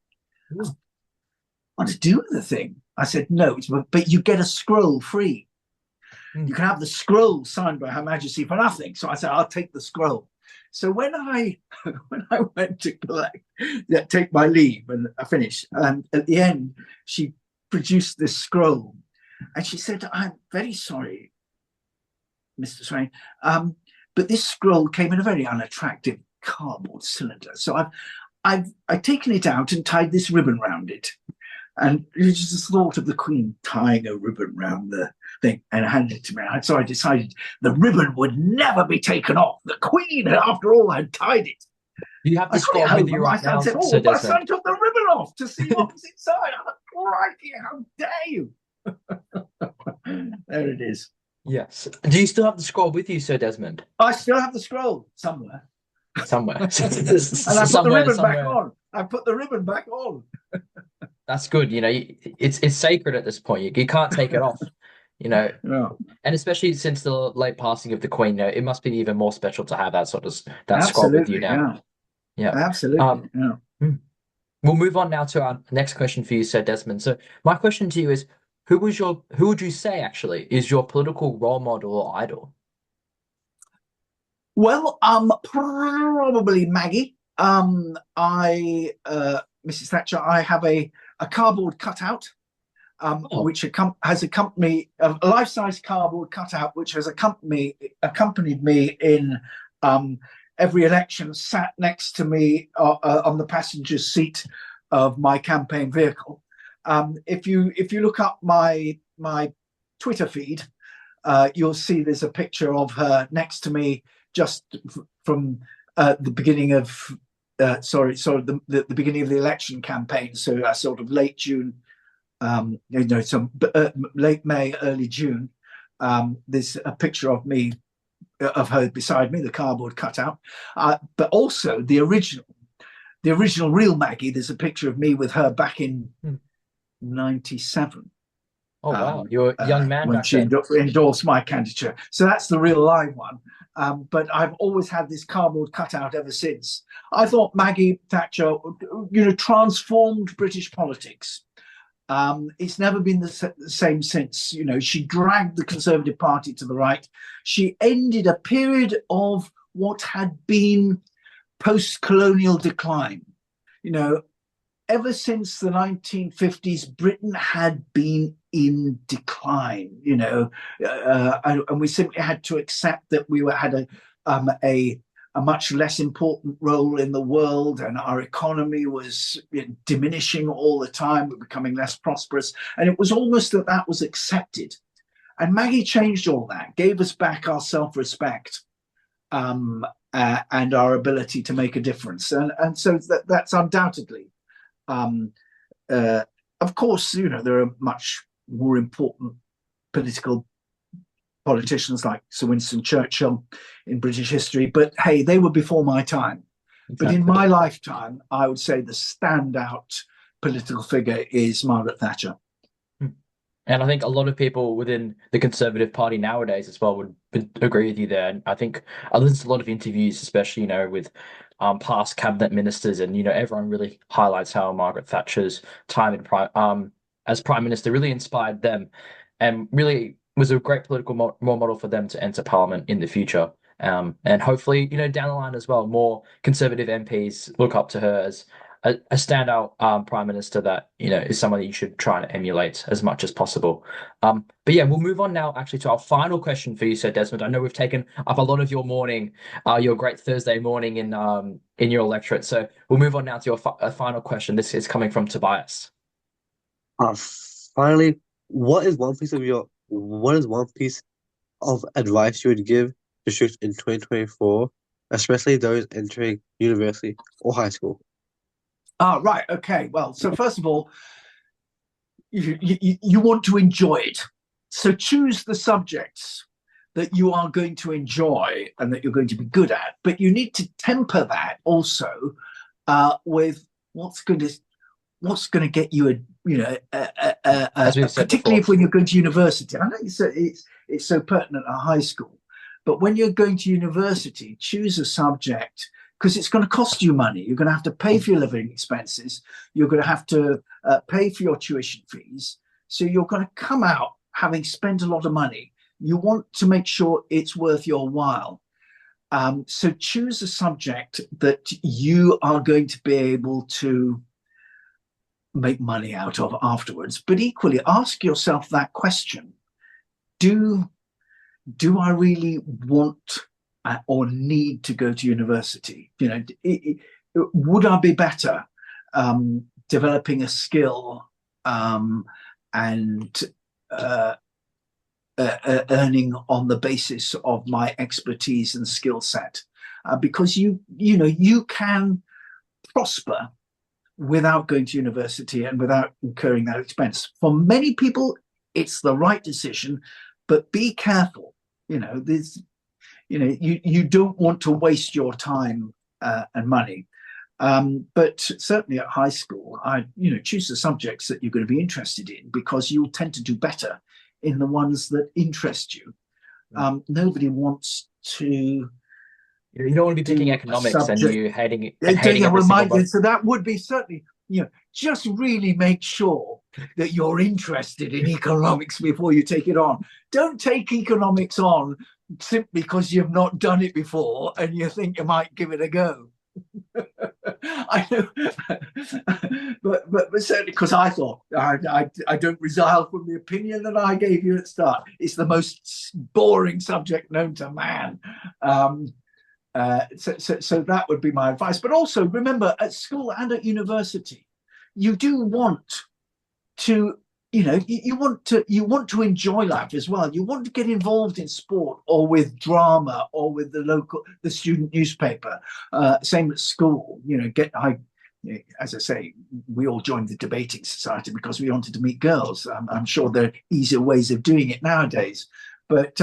What to do with the thing? I said, no, but you get a scroll free. You can have the scroll signed by Her Majesty for nothing. So I said, I'll take the scroll. So when I went to take my leave and I finished, at the end, she produced this scroll. And she said, I'm very sorry, Mr. Swain, but this scroll came in a very unattractive cardboard cylinder. So I've taken it out and tied this ribbon round it. And it was just the thought of the Queen tying a ribbon round the thing and handed it to me. So I decided the ribbon would never be taken off. The Queen, after all, had tied it. You have the scroll with you right now. I said, Sir my Desmond. son took the ribbon off to see what was inside. I'm like, crikey, how dare you? There it is. Yes. Do you still have the scroll with you, Sir Desmond? I still have the scroll somewhere. Somewhere. And I put the ribbon back on. I put the ribbon back on. That's good. It's sacred at this point. You can't take it off. No. And especially since the late passing of the Queen, it must be even more special to have that scroll with you now. Yeah. Absolutely. We'll move on now to our next question for you, Sir Desmond. So my question to you is, who would you say actually is your political role model or idol? Well, probably Maggie. Mrs. Thatcher, I have a cardboard cutout, which has accompanied a life-size cardboard cutout, which has accompanied me in every election. Sat next to me on the passenger seat of my campaign vehicle. If you look up my Twitter feed, you'll see there's a picture of her next to me just from the beginning of the beginning of the election campaign. So sort of late June, late May, early June. There's a picture of of her beside me, the cardboard cutout, but also the original real Maggie. There's a picture of me with her back in '97. Oh wow, you're a young man when back she then. endorsed my candidature. So that's the real live one. But I've always had this cardboard cutout ever since. I thought Maggie Thatcher, transformed British politics. It's never been the same since. She dragged the Conservative Party to the right. She ended a period of what had been post-colonial decline. Ever since the 1950s, Britain had been in decline, and we simply had to accept that we had a much less important role in the world, and our economy was diminishing all the time, we're becoming less prosperous, and it was almost that was accepted. And Maggie changed all that, gave us back our self-respect and our ability to make a difference, and so that's undoubtedly. Of course, there are much more important politicians like Sir Winston Churchill in British history, but hey, they were before my time. Exactly. But in my lifetime, I would say the standout political figure is Margaret Thatcher. And I think a lot of people within the Conservative Party nowadays as well would agree with you there. And I think I listened to a lot of interviews, especially, with past cabinet ministers, and, everyone really highlights how Margaret Thatcher's time in as Prime Minister really inspired them and really was a great political role model for them to enter Parliament in the future. And hopefully, down the line as well, more Conservative MPs look up to her as a standout Prime Minister that, is someone that you should try and emulate as much as possible. But yeah, we'll move on now actually to our final question for you, Sir Desmond. I know we've taken up a lot of your morning, your great Thursday morning in your electorate. So we'll move on now to your final question. This is coming from Tobias. Finally, what is one piece of advice you would give to students in 2024 especially those entering university or high school? Right. Okay. Well, so first of all, you want to enjoy it. So choose the subjects that you are going to enjoy and that you're going to be good at. But you need to temper that also with what's going to get you particularly when you're going to university. I know it's so pertinent at high school, but when you're going to university, choose a subject because it's going to cost you money. You're going to have to pay for your living expenses. You're going to have to pay for your tuition fees. So you're going to come out having spent a lot of money. You want to make sure it's worth your while. So choose a subject that you are going to be able to make money out of afterwards. But equally, ask yourself that question. Do I really want or need to go to university? Would I be better developing a skill and earning on the basis of my expertise and skill set? Because you can prosper without going to university and without incurring that expense. For many people, it's the right decision, but be careful. You don't want to waste your time and money. But certainly at high school, choose the subjects that you're going to be interested in, because you'll tend to do better in the ones that interest you. Nobody wants to. You don't want to be picking economics and you hating it. So that would be certainly, just really make sure that you're interested in economics before you take it on. Don't take economics on simply because you've not done it before and you think you might give it a go. I know, but certainly because I thought I don't resile from the opinion that I gave you at the start. It's the most boring subject known to man. So that would be my advice. But also remember, at school and at university, you do want to, you want to enjoy life as well. You want to get involved in sport or with drama or with the student newspaper. Same at school. As I say, we all joined the debating society because we wanted to meet girls. I'm sure there are easier ways of doing it nowadays. But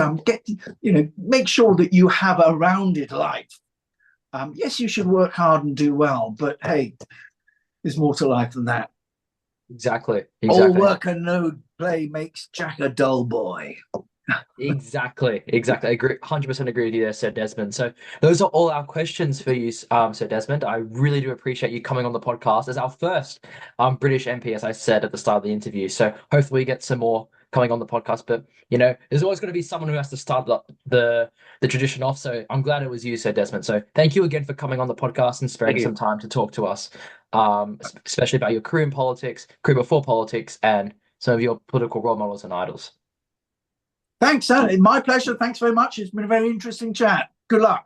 make sure that you have a rounded life. Yes, you should work hard and do well, but hey, there's more to life than that. Exactly. All work and no play makes Jack a dull boy. Exactly. I agree, 100% agree with you there, Sir Desmond. So those are all our questions for you, Sir Desmond. I really do appreciate you coming on the podcast as our first British MP, as I said at the start of the interview. So hopefully we get some more coming on the podcast. But there's always going to be someone who has to start the tradition off. So I'm glad it was you, Sir Desmond. So thank you again for coming on the podcast and sparing some time to talk to us, especially about your career in politics, career before politics, and some of your political role models and idols. Thanks, Alan. My pleasure. Thanks very much. It's been a very interesting chat. Good luck.